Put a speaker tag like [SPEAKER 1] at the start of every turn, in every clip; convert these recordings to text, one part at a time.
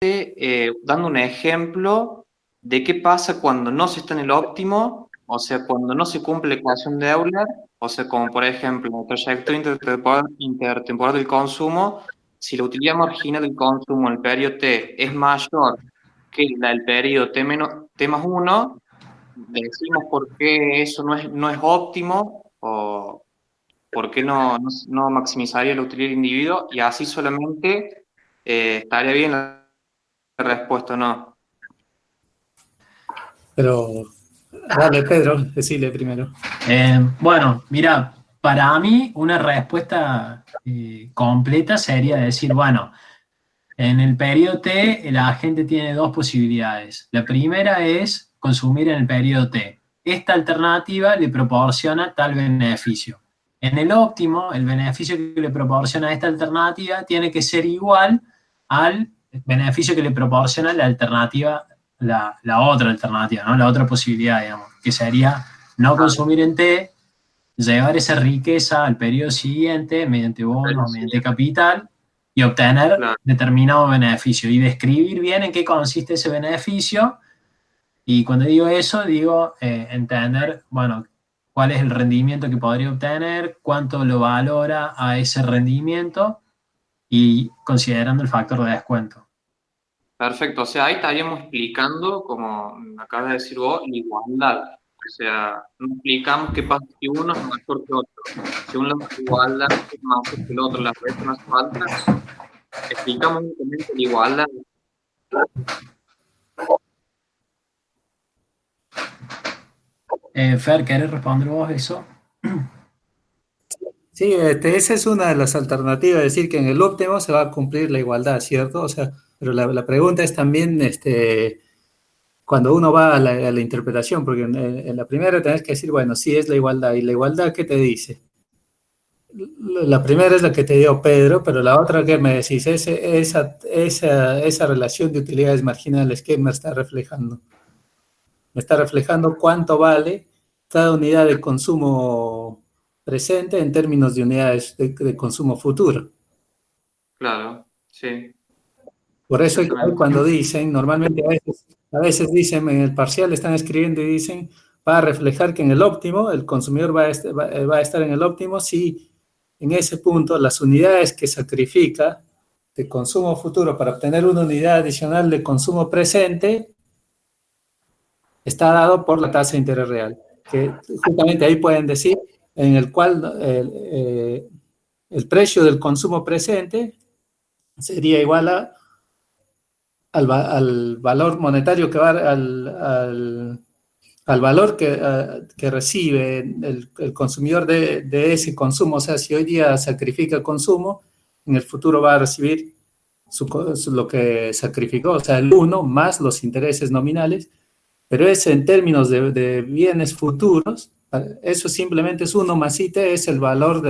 [SPEAKER 1] dando un ejemplo de qué pasa cuando no se está en el óptimo, o sea, cuando no se cumple la ecuación de Euler, o sea, como por ejemplo, la trayectoria intertemporal del consumo, si la utilidad marginal del consumo en el periodo T es mayor que la del periodo T más 1, decimos por qué eso no es óptimo, o por qué no maximizaría la utilidad del individuo, y así solamente estaría bien la respuesta, ¿no?
[SPEAKER 2] Pero, dale, Pedro, decile primero.
[SPEAKER 3] Bueno, mira, para mí una respuesta completa sería decir, bueno, en el periodo T la gente tiene dos posibilidades. La primera es consumir en el periodo T. Esta alternativa le proporciona tal beneficio. En el óptimo, el beneficio que le proporciona esta alternativa tiene que ser igual al beneficio que le proporciona la alternativa, la otra alternativa, ¿no? La otra posibilidad, digamos, que sería no consumir en T, llevar esa riqueza al periodo siguiente mediante bonos o mediante capital y obtener
[SPEAKER 1] Claro,
[SPEAKER 3] determinado beneficio y describir bien en qué consiste ese beneficio. Y cuando digo eso, digo entender, bueno, cuál es el rendimiento que podría obtener, cuánto lo valora a ese rendimiento y considerando el factor de descuento.
[SPEAKER 1] perfecto. O sea, ahí estaríamos explicando, como me acabas de decir vos, la igualdad. O sea, no explicamos qué pasa si uno es mejor que otro. Si uno es igualdad es más que el otro, las veces más falta. Explicamos únicamente la igualdad.
[SPEAKER 3] Fer, ¿querés responder vos eso?
[SPEAKER 2] Sí, esa es una de las alternativas, decir que en el óptimo se va a cumplir la igualdad, ¿cierto? O sea, pero la pregunta es también, cuando uno va a la interpretación, porque en la primera tenés que decir, bueno, sí es la igualdad, y la igualdad, ¿qué te dice? La primera es la que te dio Pedro, pero la otra que me decís, esa relación de utilidades marginales, ¿qué me está reflejando? Me está reflejando cuánto vale cada unidad de consumo presente en términos de unidades de consumo futuro.
[SPEAKER 1] Claro, sí,
[SPEAKER 2] Por eso
[SPEAKER 1] exactamente.
[SPEAKER 2] cuando dicen, normalmente a veces dicen en el parcial, están escribiendo y dicen, para reflejar que en el óptimo, el consumidor va a estar en el óptimo si en ese punto las unidades que sacrifica de consumo futuro para obtener una unidad adicional de consumo presente está dado por la tasa de interés real, que justamente ahí pueden decir en el cual el precio del consumo presente sería igual al valor monetario que va al valor que recibe el consumidor de ese consumo. O sea, si hoy día sacrifica consumo, en el futuro va a recibir lo que sacrificó, o sea, el 1 más los intereses nominales, pero es en términos de bienes futuros, eso simplemente es 1 más IT, es el valor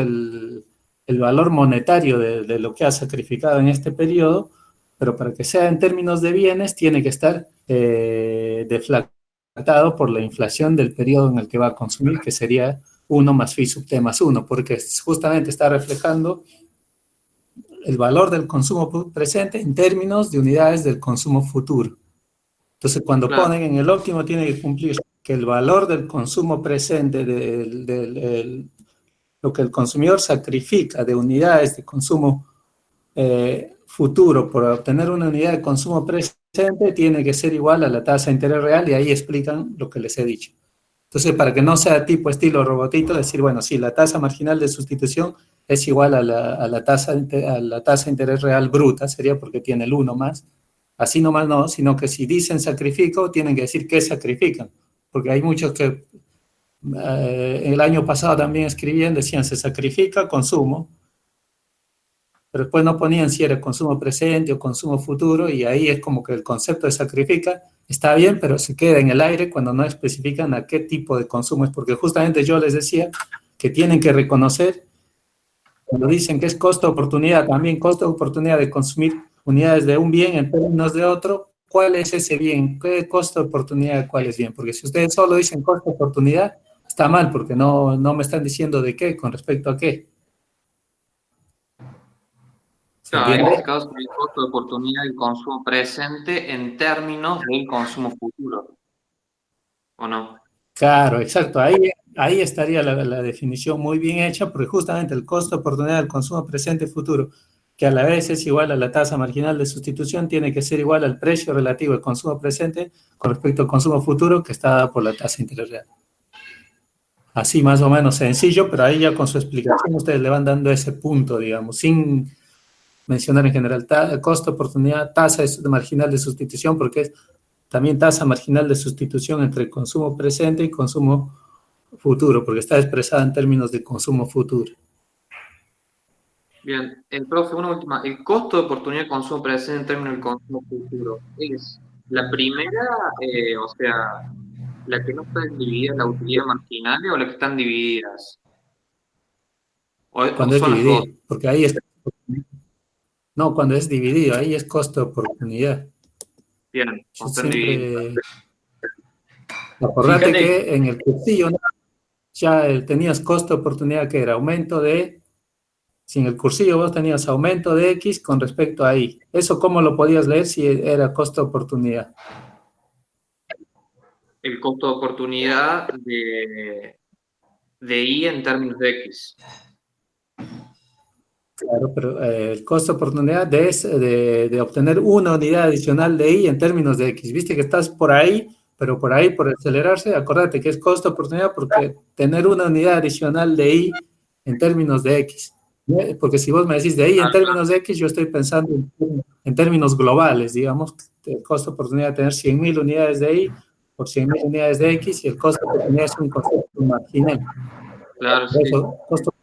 [SPEAKER 2] monetario de lo que ha sacrificado en este periodo, pero para que sea en términos de bienes tiene que estar deflactado por la inflación del periodo en el que va a consumir, que sería 1 más phi sub t más 1, porque justamente está reflejando el valor del consumo presente en términos de unidades del consumo futuro. Entonces, cuando
[SPEAKER 1] Claro,
[SPEAKER 2] ponen en el óptimo, tiene que cumplir que el valor del consumo presente, lo que el consumidor sacrifica de unidades de consumo futuro por obtener una unidad de consumo presente, tiene que ser igual a la tasa de interés real, y ahí explican lo que les he dicho. Entonces, para que no sea tipo estilo robotito, decir, bueno, sí, la tasa marginal de sustitución es igual a la tasa de interés real bruta, sería porque tiene el 1 más. Así nomás no, sino que si dicen sacrifico, tienen que decir qué sacrifican. Porque hay muchos que el año pasado también escribían, decían se sacrifica consumo, pero después no ponían si era consumo presente o consumo futuro, y ahí es como que el concepto de sacrifica está bien, pero se queda en el aire cuando no especifican a qué tipo de consumo es, porque justamente yo les decía que tienen que reconocer, cuando dicen que es costo-oportunidad, también costo-oportunidad de consumir unidades de un bien en términos de otro, ¿cuál es ese bien? ¿Qué costo-oportunidad de cuál es bien? Porque si ustedes solo dicen costo-oportunidad, está mal, porque no me están diciendo de qué, con respecto a qué. ¿Se
[SPEAKER 1] Claro, en
[SPEAKER 2] entiende?
[SPEAKER 1] este caso sería el costo de oportunidad del consumo presente en términos del consumo futuro, ¿o no?
[SPEAKER 2] Claro, exacto. Ahí estaría la definición muy bien hecha, porque justamente el costo de oportunidad del consumo presente y futuro, que a la vez es igual a la tasa marginal de sustitución, tiene que ser igual al precio relativo del consumo presente con respecto al consumo futuro, que está dado por la tasa interés real. Así más o menos sencillo, pero ahí ya con su explicación ustedes le van dando ese punto, digamos, sin mencionar en general costo, oportunidad, tasa marginal de sustitución, porque es también tasa marginal de sustitución entre consumo presente y consumo futuro, porque está expresada en términos de consumo futuro.
[SPEAKER 1] Bien, el profe, una última. El costo de oportunidad de consumo presente en términos del consumo futuro, ¿es la primera, o sea, la que no está dividida en la utilidad marginal o la que están divididas? ¿O
[SPEAKER 2] Cuando es
[SPEAKER 1] son las dos?
[SPEAKER 2] dividido, porque ahí es, no, cuando es dividido, ahí es costo de oportunidad.
[SPEAKER 1] Bien,
[SPEAKER 2] Yo
[SPEAKER 1] cuando están divididas.
[SPEAKER 2] siempre, acordate
[SPEAKER 3] Fíjate,
[SPEAKER 2] que en el cursillo, ¿no? Ya tenías costo de oportunidad que era aumento de, si en el cursillo vos tenías aumento de X con respecto a Y. ¿Eso cómo lo podías leer si era costo de oportunidad?
[SPEAKER 1] El costo de oportunidad de Y en términos de X.
[SPEAKER 2] Claro, pero el costo de oportunidad de obtener una unidad adicional de Y en términos de X. Viste que estás por ahí, pero por ahí, por acelerarse, acordate que es costo de oportunidad porque tener una unidad adicional de Y en términos de X. Porque si vos me decís de Y en términos de X, yo estoy pensando en términos globales, digamos, el costo de oportunidad de tener 100.000 unidades de Y por 100.000 unidades de X y el costo de oportunidad es un concepto marginal.
[SPEAKER 1] Claro,
[SPEAKER 2] Por
[SPEAKER 1] sí.
[SPEAKER 2] eso, costo,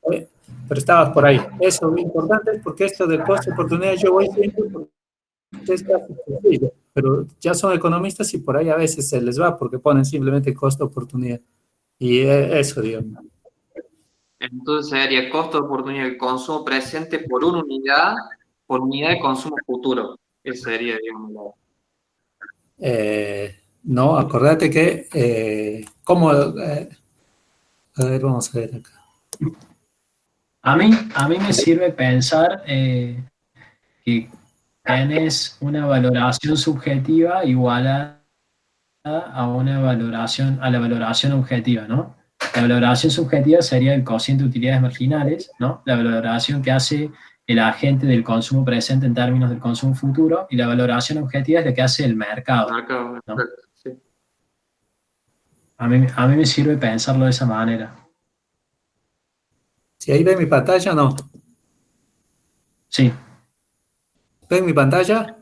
[SPEAKER 2] pero estabas por ahí. Eso es importante porque esto del costo de oportunidad yo voy siempre porque es casi sencillo, pero ya son economistas y por ahí a veces se les va porque ponen simplemente costo de oportunidad. Y eso, digamos.
[SPEAKER 1] Entonces sería costo de oportunidad del consumo presente por unidad de consumo futuro. Ese sería, digamos,
[SPEAKER 2] No, acordate que, ¿cómo? A ver, vamos a ver acá.
[SPEAKER 3] a mí me sirve pensar que tenés una valoración subjetiva igual a la valoración objetiva, ¿no? La valoración subjetiva sería el cociente de utilidades marginales, ¿no? La valoración que hace el agente del consumo presente en términos del consumo futuro, y la valoración objetiva es la que hace el mercado,
[SPEAKER 1] marcado.
[SPEAKER 3] ¿no?
[SPEAKER 1] Sí.
[SPEAKER 3] A mí me sirve pensarlo de esa manera.
[SPEAKER 2] Si ahí ven mi pantalla, no.
[SPEAKER 3] Sí,
[SPEAKER 2] ¿Ven mi pantalla?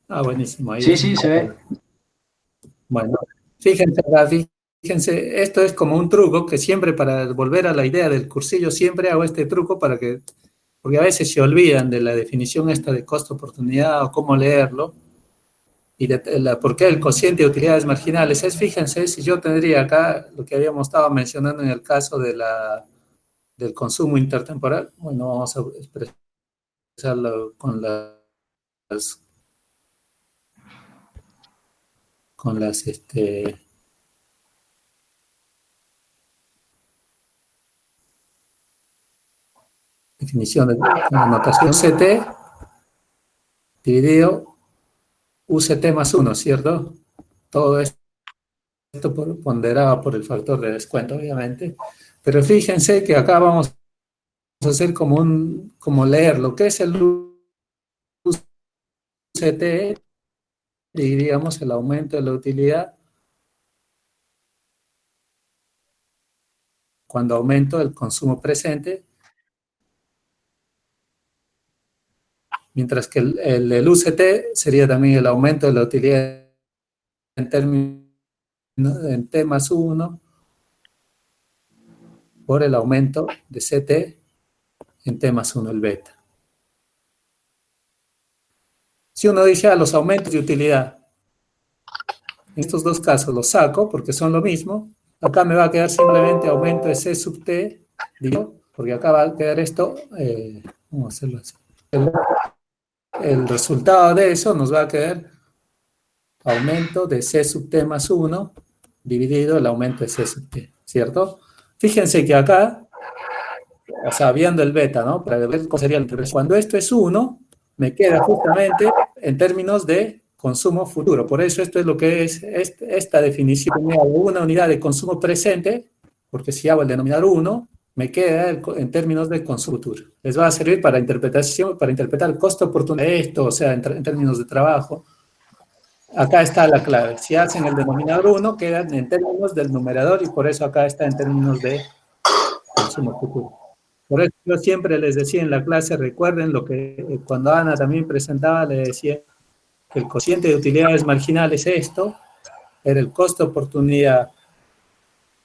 [SPEAKER 2] Ah, buenísimo, ahí
[SPEAKER 3] sí,
[SPEAKER 2] ven.
[SPEAKER 3] sí, se ve.
[SPEAKER 2] Bueno, fíjense, fíjense, esto es como un truco que siempre para volver a la idea del cursillo, siempre hago este truco para que, porque a veces se olvidan de la definición esta de costo-oportunidad o cómo leerlo, y por qué el cociente de utilidades marginales es, fíjense, si yo tendría acá lo que habíamos estado mencionando en el caso del consumo intertemporal, bueno, vamos a expresarlo con las definiciones, con la notación CT dividido UCT más 1, ¿cierto? Todo esto ponderado por el factor de descuento, obviamente. Pero fíjense que acá vamos a hacer como leer lo que es el UCT, diríamos el aumento de la utilidad cuando aumento el consumo presente, mientras que el UCT sería también el aumento de la utilidad en términos en T más 1 por el aumento de CT en T más 1, el beta. Si uno dice los aumentos de utilidad, en estos dos casos los saco porque son lo mismo, acá me va a quedar simplemente aumento de C sub T, digo, porque acá va a quedar esto, vamos a hacerlo así. El resultado de eso nos va a quedar aumento de C sub T más 1 dividido el aumento de C sub T, ¿cierto? Fíjense que acá o sea, viendo el beta, ¿no? Para ver cómo sería el interés. Cuando esto es 1, me queda justamente en términos de consumo futuro. Por eso esto es lo que es esta definición de una unidad de consumo presente, porque si hago el denominador 1, me queda en términos de consumo futuro. Les va a servir para interpretación, para interpretar el costo oportunidad de esto, o sea, en términos de trabajo. Acá está la clave. Si hacen el denominador 1, quedan en términos del numerador y por eso acá está en términos de consumo futuro. Por eso yo siempre les decía en la clase, recuerden lo que cuando Ana también presentaba, le decía que el cociente de utilidades marginales es esto, era el costo de oportunidad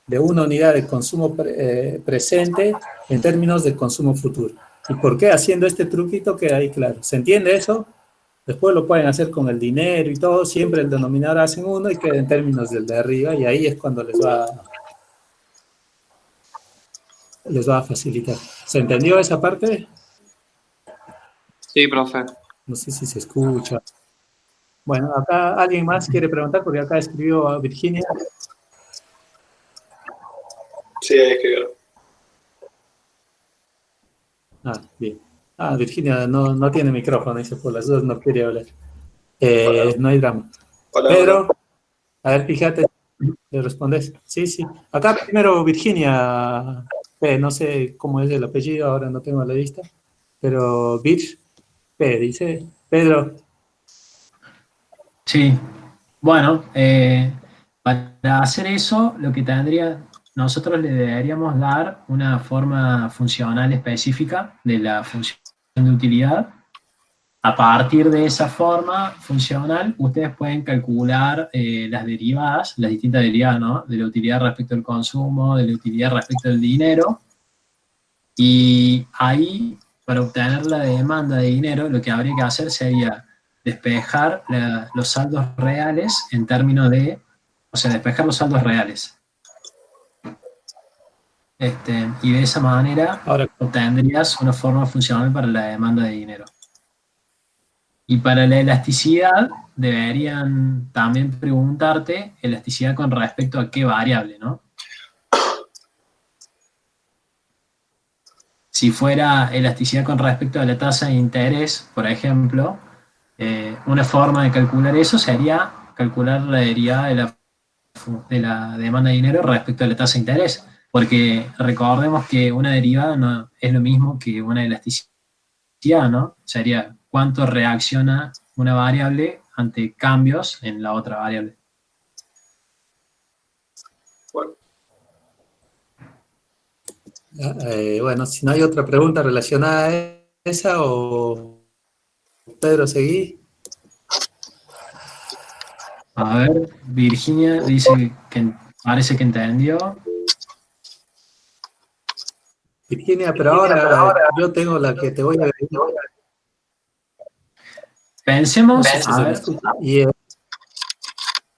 [SPEAKER 2] de una unidad de consumo presente en términos de consumo futuro. ¿Y por qué haciendo este truquito queda ahí claro? ¿Se entiende eso? Después lo pueden hacer con el dinero y todo, siempre el denominador hacen 1 y queda en términos del de arriba y ahí es cuando les va a facilitar. ¿Se entendió esa parte?
[SPEAKER 1] Sí, profe.
[SPEAKER 2] No sé si se escucha. Bueno, acá alguien más quiere preguntar porque acá escribió a Virginia.
[SPEAKER 4] Sí, ahí escribieron.
[SPEAKER 2] Ah, bien. Ah, Virginia no tiene micrófono, dice, por las dudas no quiere hablar. No hay drama.
[SPEAKER 4] Hola,
[SPEAKER 2] Pedro,
[SPEAKER 4] hola.
[SPEAKER 2] a ver, fíjate, le respondes. Sí, sí. Acá primero Virginia, no sé cómo es el apellido, ahora no tengo la lista, pero Vir, dice. Pedro.
[SPEAKER 3] Sí, bueno, para hacer eso, lo que nosotros le deberíamos dar una forma funcional específica de la función de utilidad. A partir de esa forma funcional, ustedes pueden calcular las derivadas, las distintas derivadas, ¿no? De la utilidad respecto al consumo, de la utilidad respecto al dinero. Y ahí, para obtener la demanda de dinero, lo que habría que hacer sería despejar los saldos reales en términos de, o sea, despejar los saldos reales. Y de esa manera
[SPEAKER 2] Ahora,
[SPEAKER 3] obtendrías una forma funcional para la demanda de dinero. Y para la elasticidad, deberían también preguntarte elasticidad con respecto a qué variable, ¿no? Si fuera elasticidad con respecto a la tasa de interés, por ejemplo, una forma de calcular eso sería calcular la derivada de la demanda de dinero respecto a la tasa de interés, porque recordemos que una derivada no es lo mismo que una elasticidad, ¿no? Sería cuánto reacciona una variable ante cambios en la otra variable.
[SPEAKER 4] Bueno,
[SPEAKER 2] bueno, si no hay otra pregunta relacionada a esa, o Pedro, seguí.
[SPEAKER 3] A ver, Virginia dice que parece que entendió.
[SPEAKER 2] Virginia, pero ahora yo tengo la que te voy a decir.
[SPEAKER 3] Pensemos,
[SPEAKER 2] No sé si
[SPEAKER 3] a
[SPEAKER 2] se me
[SPEAKER 3] ver,
[SPEAKER 2] escucha.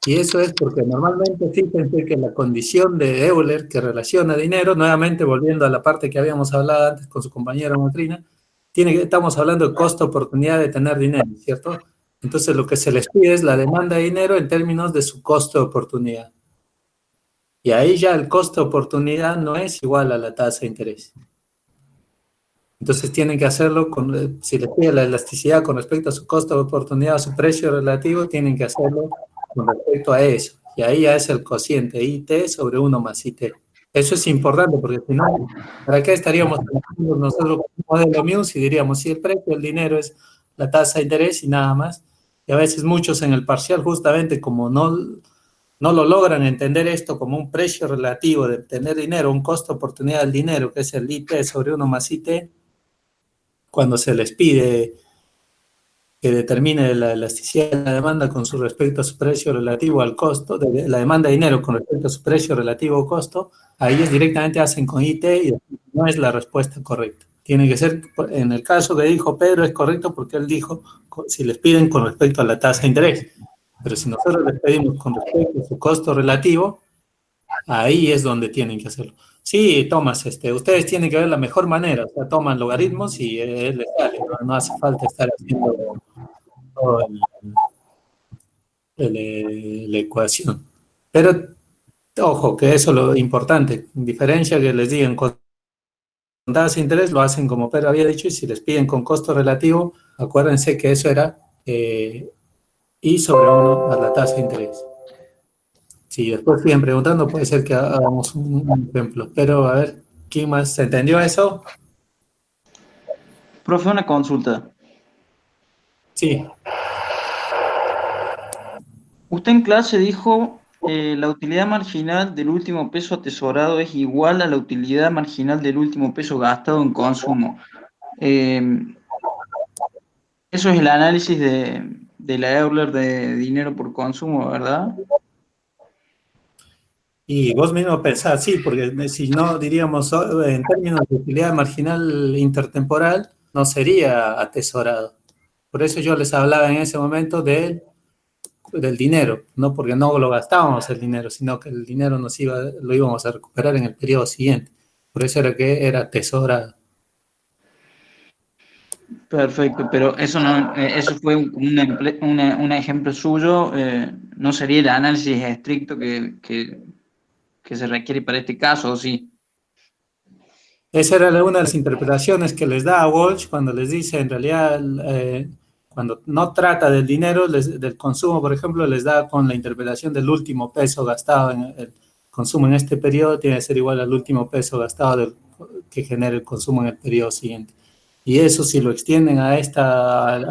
[SPEAKER 2] Y eso es porque normalmente fíjense que la condición de Euler que relaciona dinero, nuevamente volviendo a la parte que habíamos hablado antes con su compañera Matrina, estamos hablando de costo-oportunidad de tener dinero, ¿cierto? Entonces lo que se les pide es la demanda de dinero en términos de su costo-oportunidad. Y ahí ya el costo-oportunidad no es igual a la tasa de interés. Entonces tienen que hacerlo, si les pide la elasticidad con respecto a su costo de oportunidad, a su precio relativo, tienen que hacerlo con respecto a eso. Y ahí ya es el cociente IT sobre 1 más IT. Eso es importante porque si no, ¿para qué estaríamos trabajando nosotros con un modelo Muse y diríamos si el precio del dinero es la tasa de interés y nada más? Y a veces muchos en el parcial justamente como no lo logran entender esto como un precio relativo de tener dinero, un costo de oportunidad del dinero, que es el IT sobre 1 más IT, cuando se les pide que determine la elasticidad de la demanda con su respecto a su precio relativo al costo, de la demanda de dinero con respecto a su precio relativo o costo, ahí ellos directamente hacen con IT y no es la respuesta correcta. Tiene que ser, en el caso que dijo Pedro, es correcto porque él dijo si les piden con respecto a la tasa de interés. Pero si nosotros les pedimos con respecto a su costo relativo, ahí es donde tienen que hacerlo. Sí, Tomás, ustedes tienen que ver la mejor manera, o sea, toman logaritmos y les sale, no hace falta estar haciendo todo la ecuación. Pero, ojo, que eso es lo importante, diferencia que les digan, cuando tasas de interés lo hacen como Pedro había dicho, y si les piden con costo relativo, acuérdense que eso era I sobre 1 a la tasa de interés. Si después siguen preguntando, puede ser que hagamos un ejemplo. Pero a ver, ¿quién más se entendió eso?
[SPEAKER 5] Profe, una consulta.
[SPEAKER 2] Sí.
[SPEAKER 5] Usted en clase dijo la utilidad marginal del último peso atesorado es igual a la utilidad marginal del último peso gastado en consumo. Eh, Eso es el análisis de la Euler de dinero por consumo, ¿verdad?
[SPEAKER 2] Y vos mismo pensás, sí, porque si no diríamos en términos de utilidad marginal intertemporal, no sería atesorado. Por eso yo les hablaba en ese momento del dinero, no porque no lo gastábamos el dinero, sino que el dinero lo íbamos a recuperar en el periodo siguiente. Por eso era que era atesorado.
[SPEAKER 5] Perfecto, pero eso no, eso fue un ejemplo suyo, no sería el análisis estricto que se requiere para este caso, ¿o sí?
[SPEAKER 2] Esa era una de las interpretaciones que les da a Walsh cuando les dice, en realidad, cuando no trata del dinero, del consumo, por ejemplo, les da con la interpretación del último peso gastado en el consumo en este periodo, tiene que ser igual al último peso gastado que genera el consumo en el periodo siguiente. Y eso, si lo extienden a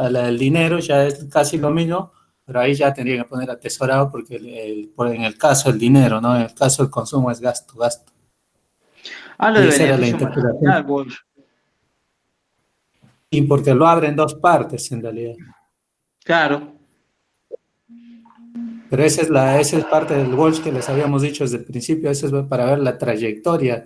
[SPEAKER 2] la del dinero, ya es casi lo mismo, pero ahí ya tendrían que poner atesorado, porque en el caso del dinero, ¿no? En el caso del consumo es gasto.
[SPEAKER 5] Habla
[SPEAKER 2] Y
[SPEAKER 5] de
[SPEAKER 2] esa era la
[SPEAKER 5] beneficio
[SPEAKER 2] interpretación.
[SPEAKER 5] marginal, Walsh.
[SPEAKER 2] Y porque lo abre en dos partes, en realidad.
[SPEAKER 5] Claro,
[SPEAKER 2] Pero esa es parte del Walsh que les habíamos dicho desde el principio, eso es para ver la trayectoria.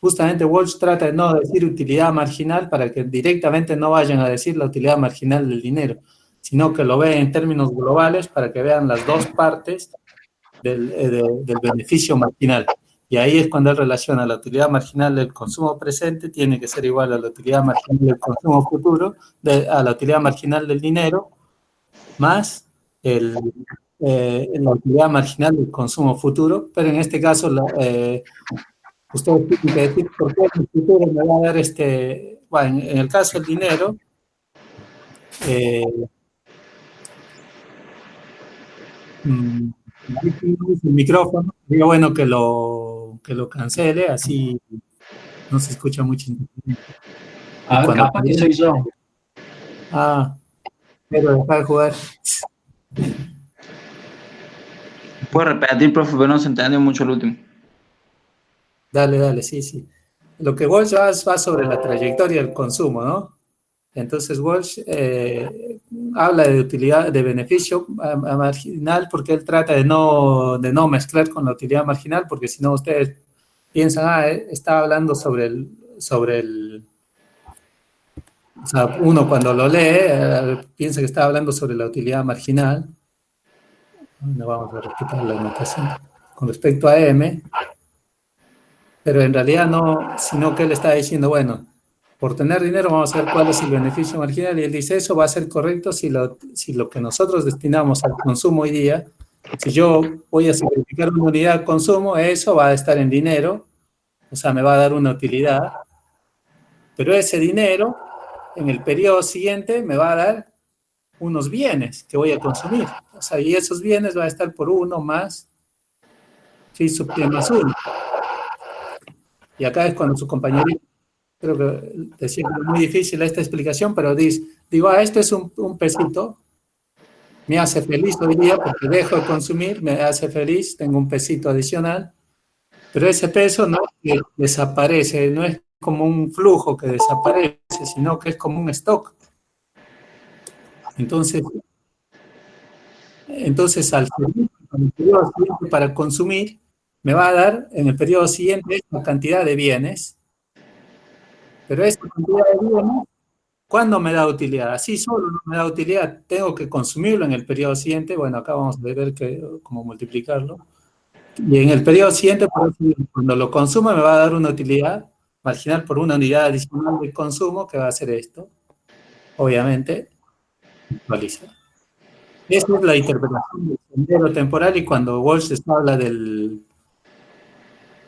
[SPEAKER 2] Justamente Walsh trata de no decir utilidad marginal para que directamente no vayan a decir la utilidad marginal del dinero, sino que lo vean en términos globales para que vean las dos partes del beneficio marginal. Y ahí es cuando él relaciona la utilidad marginal del consumo presente, tiene que ser igual a la utilidad marginal del consumo futuro, a la utilidad marginal del dinero, más la utilidad marginal del consumo futuro, pero en este caso ustedes tienen que decir por qué en el futuro me va a dar bueno, en el caso del dinero, el micrófono, digo bueno que lo cancele, así no se escucha mucho.
[SPEAKER 3] A ver, capaz que soy yo.
[SPEAKER 2] Pero deja de jugar.
[SPEAKER 5] puede repetir, profe, pero no se entendió mucho el último.
[SPEAKER 2] Dale, sí. Lo que Walsh va sobre la trayectoria del consumo, ¿no? Entonces Walsh habla de utilidad, de beneficio marginal, porque él trata de no mezclar con la utilidad marginal, porque si no ustedes piensan, está hablando sobre el o sea, uno cuando lo lee piensa que está hablando sobre la utilidad marginal. No vamos a repetir la anotación con respecto a M, pero en realidad no, sino que él está diciendo, bueno, por tener dinero vamos a ver cuál es el beneficio marginal, y él dice, eso va a ser correcto si lo que nosotros destinamos al consumo hoy día, si yo voy a sacrificar una unidad de consumo, eso va a estar en dinero, o sea, me va a dar una utilidad, pero ese dinero en el periodo siguiente me va a dar unos bienes que voy a consumir, o sea, y esos bienes van a estar por uno más, sí, sub más uno. Y acá es cuando su compañerito, creo que decía que es muy difícil esta explicación, pero digo, esto es un pesito, me hace feliz hoy día porque dejo de consumir, me hace feliz, tengo un pesito adicional, pero ese peso no es que desaparece, no es como un flujo que desaparece, sino que es como un stock. Entonces al servir en el periodo siguiente para consumir, me va a dar en el periodo siguiente una cantidad de bienes, pero esa cantidad de bienes, ¿cuándo me da utilidad? Así solo no me da utilidad, tengo que consumirlo en el periodo siguiente, bueno, acá vamos a ver cómo multiplicarlo, y en el periodo siguiente, cuando lo consuma me va a dar una utilidad marginal por una unidad adicional de consumo, que va a ser esto, obviamente, actualiza. Esa es la interpretación del sendero temporal, y cuando Walsh habla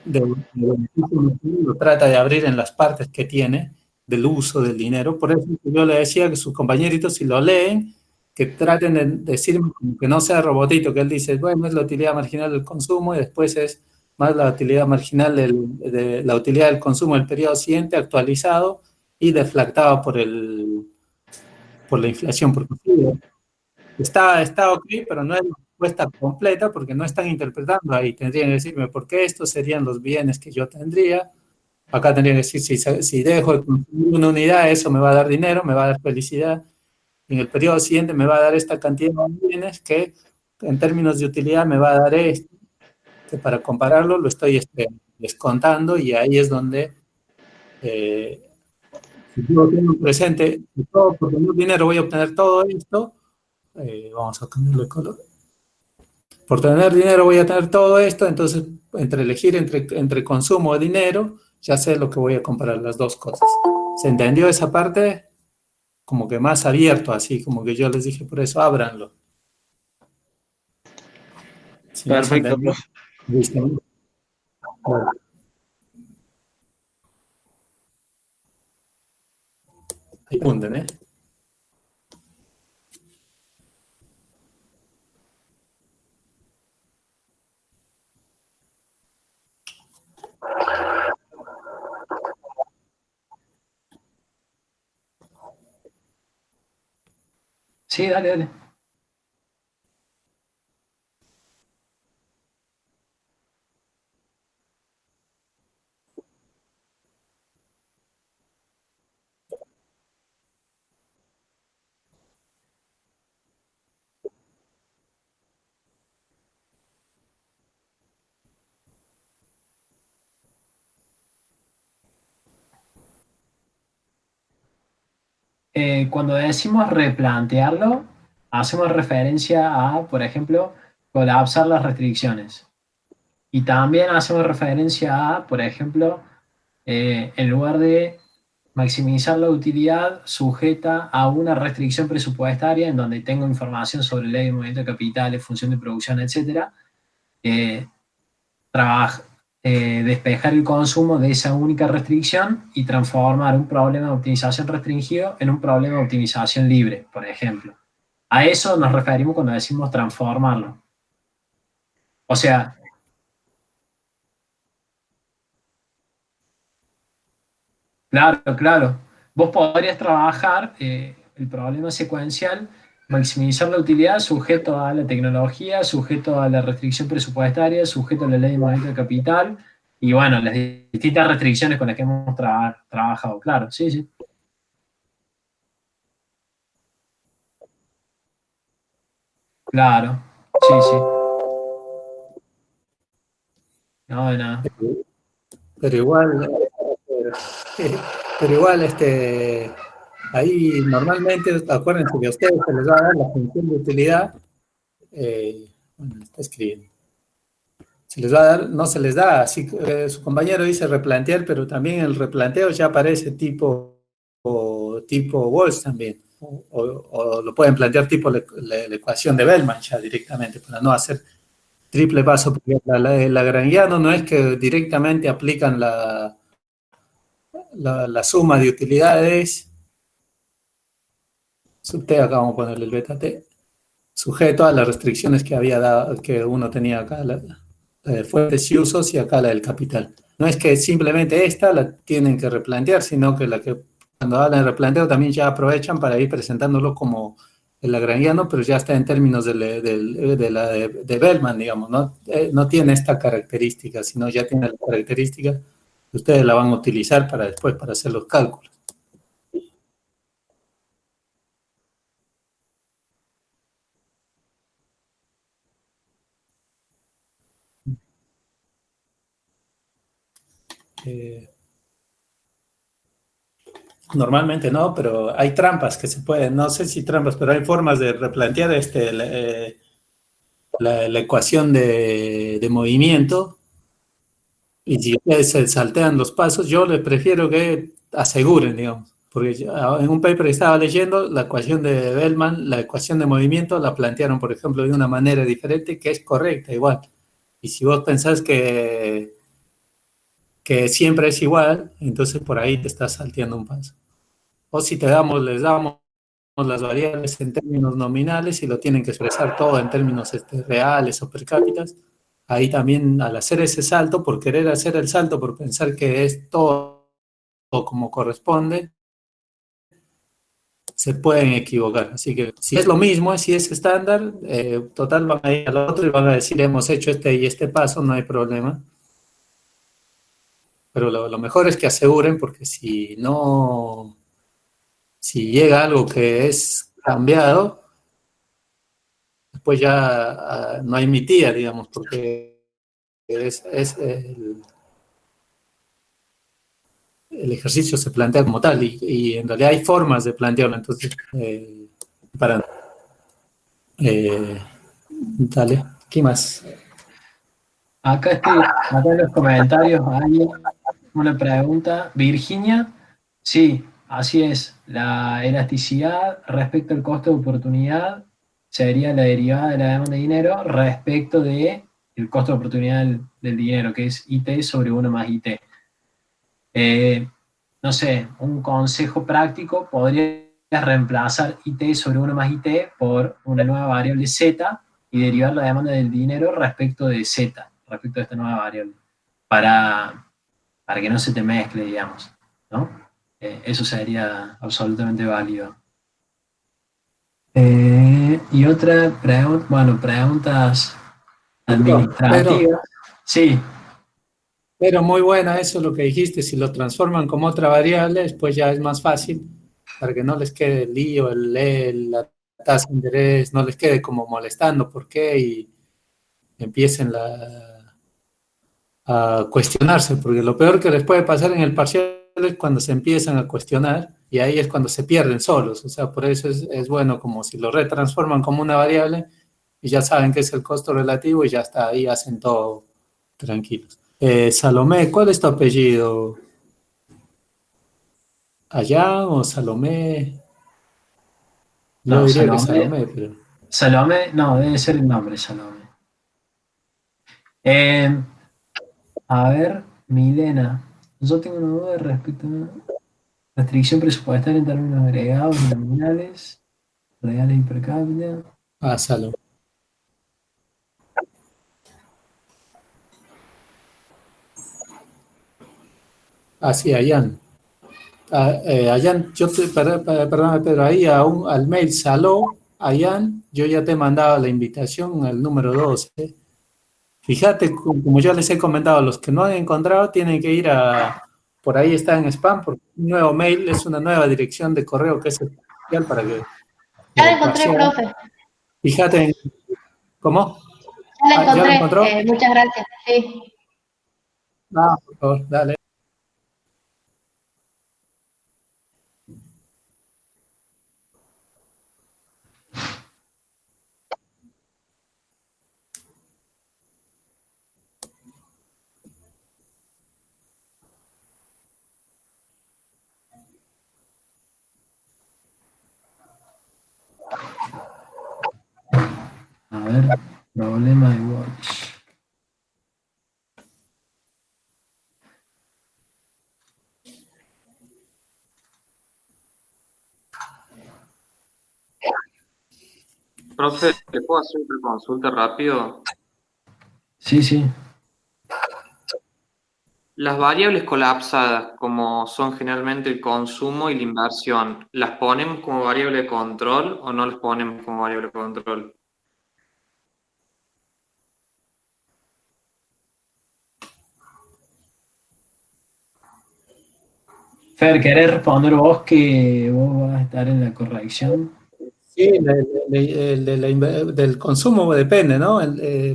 [SPEAKER 2] beneficio lo trata de abrir en las partes que tiene del uso del dinero. Por eso yo le decía que sus compañeritos, si lo leen, que traten de decirme que no sea robotito, que él dice, bueno, es la utilidad marginal del consumo y después es más la utilidad marginal de la utilidad del consumo del periodo siguiente actualizado y deflactado por la inflación. Porque está ok, pero no es la respuesta completa porque no están interpretando ahí. Tendrían que decirme por qué estos serían los bienes que yo tendría. Acá tendrían que decir, si dejo de consumir una unidad, eso me va a dar dinero, me va a dar felicidad. En el periodo siguiente me va a dar esta cantidad de bienes que en términos de utilidad me va a dar esto, que para compararlo lo estoy descontando y ahí es donde si yo tengo presente que todo por tener dinero voy a obtener todo esto, vamos a cambiarlo de color. Por tener dinero voy a tener todo esto, entonces entre elegir entre consumo o dinero, ya sé lo que voy a comparar, las dos cosas. ¿Se entendió esa parte? Como que más abierto, así como que yo les dije, por eso ábranlo. Si
[SPEAKER 5] Perfecto,
[SPEAKER 2] no
[SPEAKER 5] profe.
[SPEAKER 2] listo. Bueno, ahí hunden, ¿eh?
[SPEAKER 3] Sí, dale, dale. Cuando decimos replantearlo, hacemos referencia a, por ejemplo, colapsar las restricciones. Y también hacemos referencia a, por ejemplo, en lugar de maximizar la utilidad sujeta a una restricción presupuestaria en donde tengo información sobre ley de movimiento de capitales, función de producción, etcétera, despejar el consumo de esa única restricción y transformar un problema de optimización restringido en un problema de optimización libre, por ejemplo. A eso nos referimos cuando decimos transformarlo. O sea, claro, claro. Vos podrías trabajar el problema secuencial, maximizar la utilidad sujeto a la tecnología, sujeto a la restricción presupuestaria, sujeto a la ley de movimiento de capital y bueno, las distintas restricciones con las que hemos trabajado. Claro, sí, sí. Claro, sí, sí. No, de nada.
[SPEAKER 2] Pero igual, pero igual, ahí normalmente, acuérdense que a ustedes se les va a dar la función de utilidad, bueno, está escribiendo, se les va a dar, no se les da, así su compañero dice replantear, pero también el replanteo ya aparece tipo Walsh también, o lo pueden plantear tipo la ecuación de Bellman ya directamente, para no hacer triple paso, porque el lagrangiano no es que directamente aplican la suma de utilidades, sub T, acá vamos a ponerle el beta T, sujeto a las restricciones que había dado, que uno tenía acá, la de fuentes y usos y acá la del capital. No es que simplemente esta la tienen que replantear, sino que cuando hablan de replanteo también ya aprovechan para ir presentándolo como el lagrangiano, pero ya está en términos de Bellman, digamos, ¿no? No tiene esta característica, sino ya tiene la característica que ustedes la van a utilizar para después, para hacer los cálculos. Normalmente no, pero hay trampas que se pueden, no sé si trampas, pero hay formas de replantear la ecuación de movimiento. Y si ustedes se saltean los pasos, yo les prefiero que aseguren, digamos, porque en un paper que estaba leyendo, la ecuación de Bellman, la ecuación de movimiento, la plantearon, por ejemplo, de una manera diferente que es correcta igual. Y si vos pensás que que siempre es igual, entonces por ahí te estás salteando un paso. O si les damos las variables en términos nominales y lo tienen que expresar todo en términos reales o per cápitas, ahí también al hacer ese salto, por querer hacer el salto, por pensar que es todo como corresponde, se pueden equivocar. Así que si es lo mismo, si es estándar, total van a ir al otro y van a decir hemos hecho este y este paso, no hay problema. Pero lo mejor es que aseguren, porque si no, si llega algo que es cambiado, después ya no hay mi tía, digamos, porque es el ejercicio se plantea como tal y en realidad hay formas de plantearlo. Entonces, dale, ¿qué más?
[SPEAKER 3] Acá en los comentarios hay una pregunta. Virginia, sí, así es. La elasticidad respecto al costo de oportunidad sería la derivada de la demanda de dinero respecto del costo de oportunidad del dinero, que es IT sobre 1 más IT. No sé, un consejo práctico podría reemplazar IT sobre 1 más IT por una nueva variable Z y derivar la demanda del dinero respecto de Z, respecto de esta nueva variable, para que no se te mezcle, digamos, ¿no? Eso sería absolutamente válido. Y otra pregunta, bueno, preguntas administrativas. Sí.
[SPEAKER 2] Pero muy buena eso lo que dijiste, si lo transforman como otra variable, después ya es más fácil para que no les quede el lío, la tasa de interés, no les quede como molestando por qué y empiecen a cuestionarse, porque lo peor que les puede pasar en el parcial es cuando se empiezan a cuestionar y ahí es cuando se pierden solos, o sea, por eso es bueno como si lo retransforman como una variable y ya saben que es el costo relativo y ya está, ahí hacen todo tranquilos. Salomé, ¿cuál es tu apellido? ¿Allá o Salomé? Yo
[SPEAKER 3] No,
[SPEAKER 2] diría que
[SPEAKER 3] Salomé.
[SPEAKER 2] Salomé, pero...
[SPEAKER 3] Salomé, no, debe ser el nombre, Salomé. A ver, Milena, yo tengo una duda respecto a restricción presupuestaria en términos agregados y nominales, reales y per cápita.
[SPEAKER 2] Ah, Salomé. Ah, sí, Ayán. Ayán, perdóname, Pedro, ahí al mail Saló, Ayán, yo ya te he mandado la invitación al número 12. Fíjate, como yo les he comentado, los que no han encontrado tienen que ir por ahí está en spam, porque un nuevo mail es una nueva dirección de correo que es especial para que...
[SPEAKER 6] Ya la encontré, profe.
[SPEAKER 2] Fíjate, ¿cómo?
[SPEAKER 6] Ya la
[SPEAKER 2] ¿Ya lo
[SPEAKER 6] encontré.
[SPEAKER 2] encontró?
[SPEAKER 6] Muchas gracias. Sí.
[SPEAKER 2] Por favor, dale.
[SPEAKER 3] A ver, problema de Watch.
[SPEAKER 1] Profe, ¿te puedo hacer otra consulta rápido?
[SPEAKER 3] Sí, sí.
[SPEAKER 1] Las variables colapsadas, como son generalmente el consumo y la inversión, ¿las ponemos como variable de control o no las ponemos como variable de control?
[SPEAKER 3] Fer, ¿querés responder vos que vos vas a estar en la corrección?
[SPEAKER 2] Sí, del consumo depende, ¿no?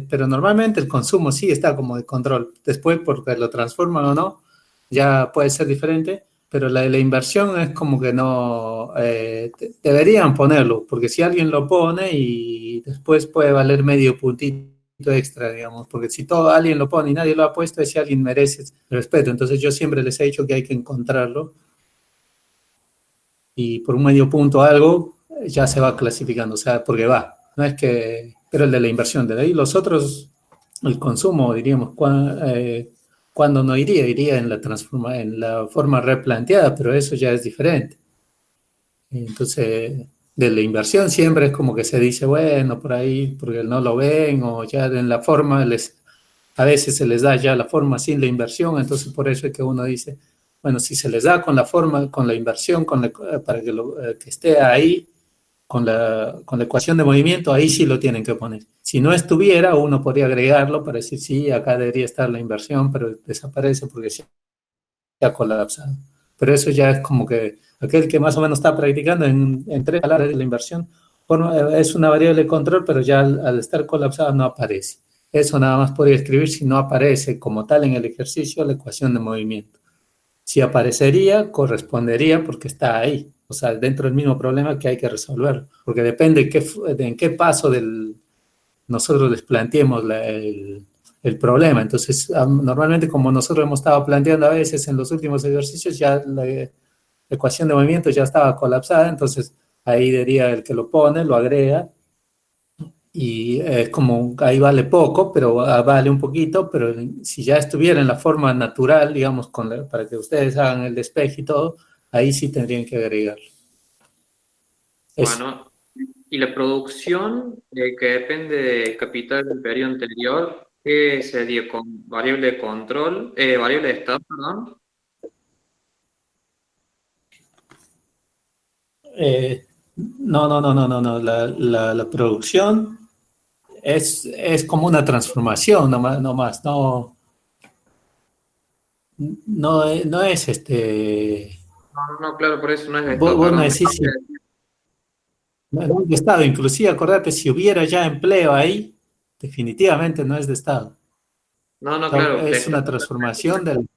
[SPEAKER 2] Pero normalmente el consumo sí está como de control. Después, porque lo transforman o no, ya puede ser diferente, pero la de la inversión es como que no, deberían ponerlo, porque si alguien lo pone y después puede valer medio puntito extra, digamos, porque si alguien lo pone y nadie lo ha puesto, ese alguien merece respeto. Entonces yo siempre les he dicho que hay que encontrarlo y por un medio punto algo ya se va clasificando, o sea, porque va, no es que, pero el de la inversión, de ahí los otros, el consumo, diríamos, ¿cuándo no iría? Iría en en la forma replanteada, pero eso ya es diferente. Entonces, de la inversión siempre es como que se dice, bueno, por ahí, porque no lo ven, o ya en la forma, a veces se les da ya la forma sin la inversión, entonces por eso es que uno dice, bueno, si se les da con la forma, con la inversión, para que esté ahí, con la ecuación de movimiento, ahí sí lo tienen que poner. Si no estuviera, uno podría agregarlo para decir, sí, acá debería estar la inversión, pero desaparece porque se ha colapsado. Pero eso ya es como que aquel que más o menos está practicando en tres palabras de la inversión, es una variable de control, pero ya al estar colapsado no aparece. Eso nada más podría escribir si no aparece como tal en el ejercicio la ecuación de movimiento. Si aparecería, correspondería porque está ahí, o sea, dentro del mismo problema que hay que resolver, porque depende en qué paso nosotros les planteemos el problema. Entonces, normalmente como nosotros hemos estado planteando a veces en los últimos ejercicios, ya la ecuación de movimiento ya estaba colapsada, entonces ahí diría el que lo pone, lo agrega, y es como, ahí vale poco, pero vale un poquito, pero si ya estuviera en la forma natural, digamos, para que ustedes hagan el despeje y todo, ahí sí tendrían que agregar.
[SPEAKER 1] Bueno, y la producción que depende del capital del periodo anterior, ¿qué sería con variable de control, variable de estado, perdón?
[SPEAKER 2] No. La producción es como una transformación, no es
[SPEAKER 1] No, claro, por eso no es de estado,
[SPEAKER 2] vos no
[SPEAKER 1] perdón.
[SPEAKER 2] decís si, no es de Estado, inclusive acordate, si hubiera ya empleo ahí, definitivamente no es de Estado.
[SPEAKER 1] No, claro, de
[SPEAKER 2] Es una
[SPEAKER 1] estado.
[SPEAKER 2] transformación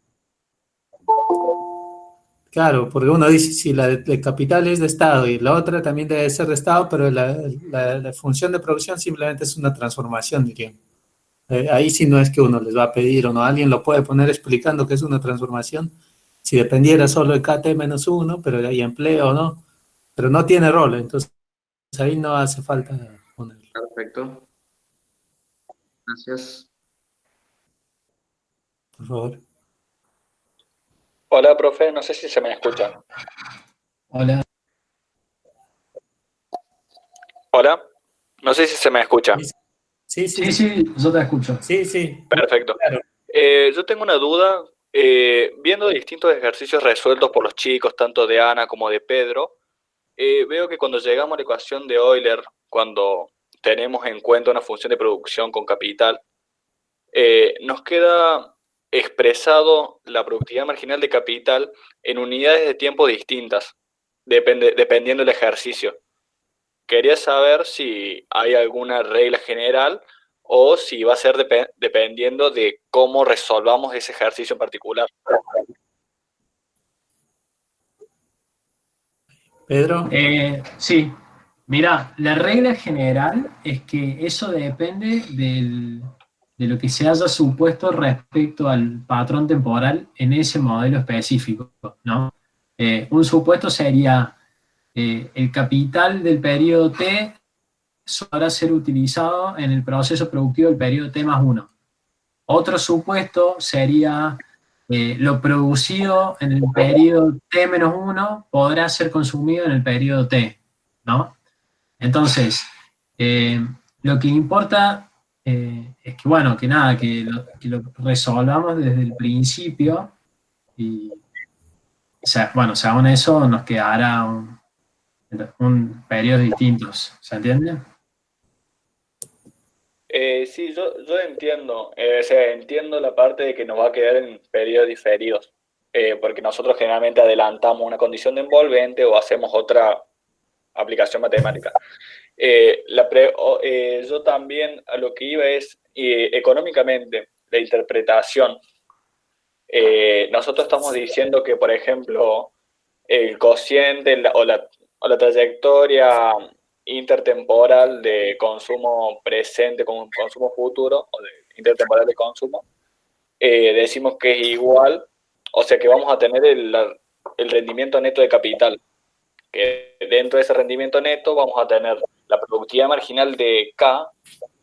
[SPEAKER 2] Claro, porque uno dice si la de capital es de Estado y la otra también debe ser de Estado, pero la función de producción simplemente es una transformación, diría. Ahí sí no es que uno les va a pedir o no, alguien lo puede poner explicando que es una transformación, si dependiera solo de KT-1, pero hay empleo, ¿no? Pero no tiene rol, entonces ahí no hace falta ponerlo.
[SPEAKER 1] Perfecto, gracias.
[SPEAKER 2] Por favor.
[SPEAKER 4] Hola, profe, no sé si se me escucha.
[SPEAKER 3] Hola.
[SPEAKER 4] Hola, no sé si se me escucha.
[SPEAKER 2] Sí.
[SPEAKER 3] Sí, yo te escucho.
[SPEAKER 2] Sí.
[SPEAKER 4] Perfecto.
[SPEAKER 2] Claro.
[SPEAKER 4] Yo tengo una duda. Viendo distintos ejercicios resueltos por los chicos, tanto de Ana como de Pedro, veo que cuando llegamos a la ecuación de Euler, cuando tenemos en cuenta una función de producción con capital, nos queda expresado la productividad marginal de capital en unidades de tiempo distintas, dependiendo del ejercicio. Quería saber si hay alguna regla general o si va a ser dependiendo de cómo resolvamos ese ejercicio en particular.
[SPEAKER 2] Pedro.
[SPEAKER 3] Sí, mira, la regla general es que eso depende de lo que se haya supuesto respecto al patrón temporal en ese modelo específico, ¿no? Un supuesto sería el capital del periodo T podrá ser utilizado en el proceso productivo del periodo T más 1. Otro supuesto sería lo producido en el periodo T menos 1 podrá ser consumido en el periodo T, ¿no? Entonces, lo que importa es que, bueno, que nada, que lo resolvamos desde el principio y, según eso nos quedará un periodos distintos, ¿se entiende?
[SPEAKER 4] Sí, yo entiendo, o sea, entiendo la parte de que nos va a quedar en periodos diferidos, porque nosotros generalmente adelantamos una condición de envolvente o hacemos otra aplicación matemática. Yo también a lo que iba es, económicamente, la interpretación. Nosotros estamos diciendo que, por ejemplo, el cociente o la trayectoria intertemporal de consumo presente con consumo futuro, o de intertemporal de consumo, decimos que es igual, o sea que vamos a tener el rendimiento neto de capital, que dentro de ese rendimiento neto vamos a tener la productividad marginal de K,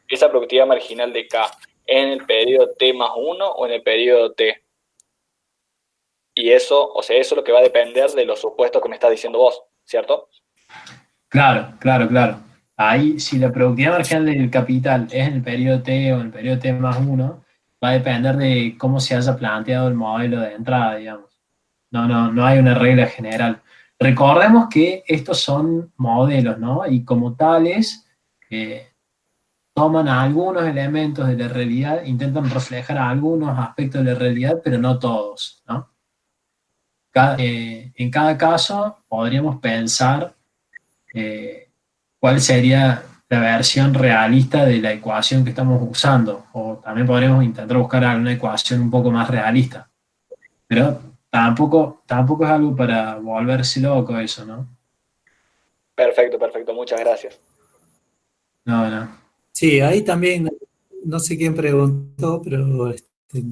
[SPEAKER 4] esa productividad marginal de K en el periodo T más 1 o en el periodo T. Y eso, o sea, eso es lo que va a depender de los supuestos que me estás diciendo vos, ¿cierto?
[SPEAKER 3] Claro, claro, claro. Ahí, si la productividad marginal del capital es en el periodo T o en el periodo T más uno, va a depender de cómo se haya planteado el modelo de entrada, digamos. No hay una regla general. Recordemos que estos son modelos, ¿no? Y como tales, toman algunos elementos de la realidad, intentan reflejar algunos aspectos de la realidad, pero no todos, ¿no? En cada caso podríamos pensar cuál sería la versión realista de la ecuación que estamos usando, o también podríamos intentar buscar alguna ecuación un poco más realista, pero tampoco es algo para volverse loco eso, ¿no?
[SPEAKER 4] Perfecto, perfecto, muchas gracias.
[SPEAKER 3] No.
[SPEAKER 2] Sí, ahí también, no sé quién preguntó, pero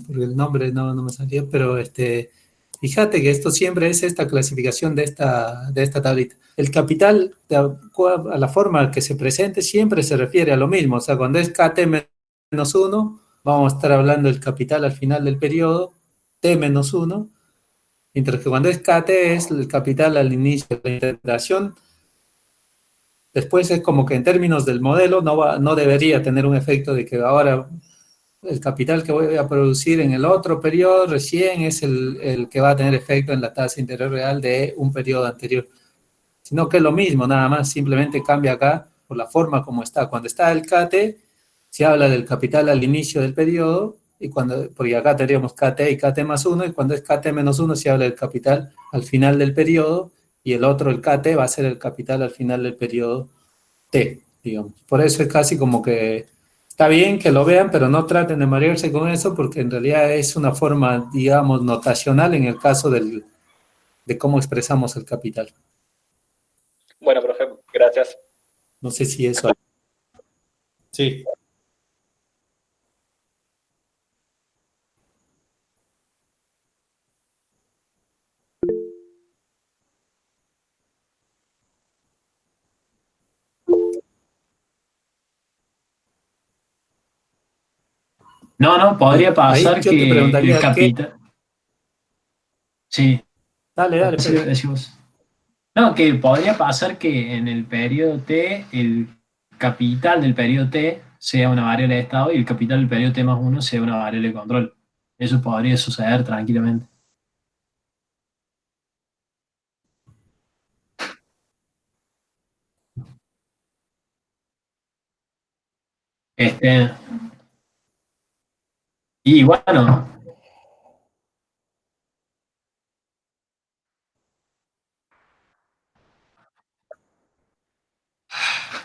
[SPEAKER 2] porque el nombre no me salía, pero fíjate que esto siempre es esta clasificación de esta tablita. El capital, a la forma que se presente, siempre se refiere a lo mismo. O sea, cuando es KT menos 1, vamos a estar hablando del capital al final del periodo, T menos 1, mientras que cuando es KT es el capital al inicio de la integración. Después es como que en términos del modelo no debería tener un efecto de que ahora el capital que voy a producir en el otro periodo recién es el que va a tener efecto en la tasa de interés real de un periodo anterior. Sino que es lo mismo, nada más, simplemente cambia acá por la forma como está. Cuando está el KT, se habla del capital al inicio del periodo, porque acá tendríamos KT y KT más 1, y cuando es KT menos 1 se habla del capital al final del periodo, y el otro, el KT, va a ser el capital al final del periodo T, digamos. Por eso es casi como que está bien que lo vean, pero no traten de marearse con eso, porque en realidad es una forma, digamos, notacional en el caso de cómo expresamos el capital.
[SPEAKER 4] Bueno, profe, gracias.
[SPEAKER 2] No sé si eso... Sí.
[SPEAKER 3] No, podría pasar
[SPEAKER 2] Ahí yo te
[SPEAKER 3] que
[SPEAKER 2] preguntaría
[SPEAKER 3] el capital... Sí,
[SPEAKER 2] Dale, Pedro.
[SPEAKER 3] decimos. No, que podría pasar que en el periodo T el capital del periodo T sea una variable de estado y el capital del periodo T más uno sea una variable de control. Eso podría suceder tranquilamente. Este, y bueno,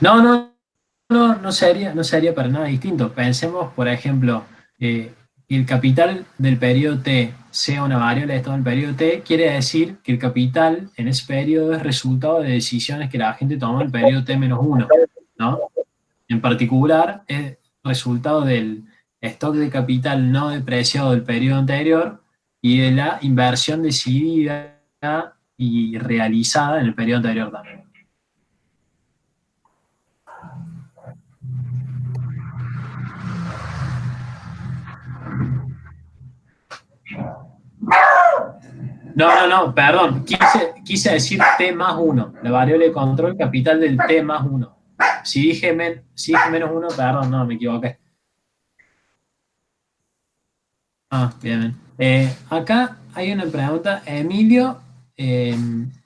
[SPEAKER 3] no sería para nada distinto. Pensemos, por ejemplo, que el capital del periodo T sea una variable de estado del periodo T, quiere decir que el capital en ese periodo es resultado de decisiones que la gente tomó en el periodo T menos uno, ¿no? En particular, es resultado del stock de capital no depreciado del periodo anterior y de la inversión decidida y realizada en el periodo anterior también. No, perdón. Quise decir T más 1, la variable de control capital del T más 1. Si dije menos 1, perdón, no, me equivoqué. Bien. Acá hay una pregunta. Emilio,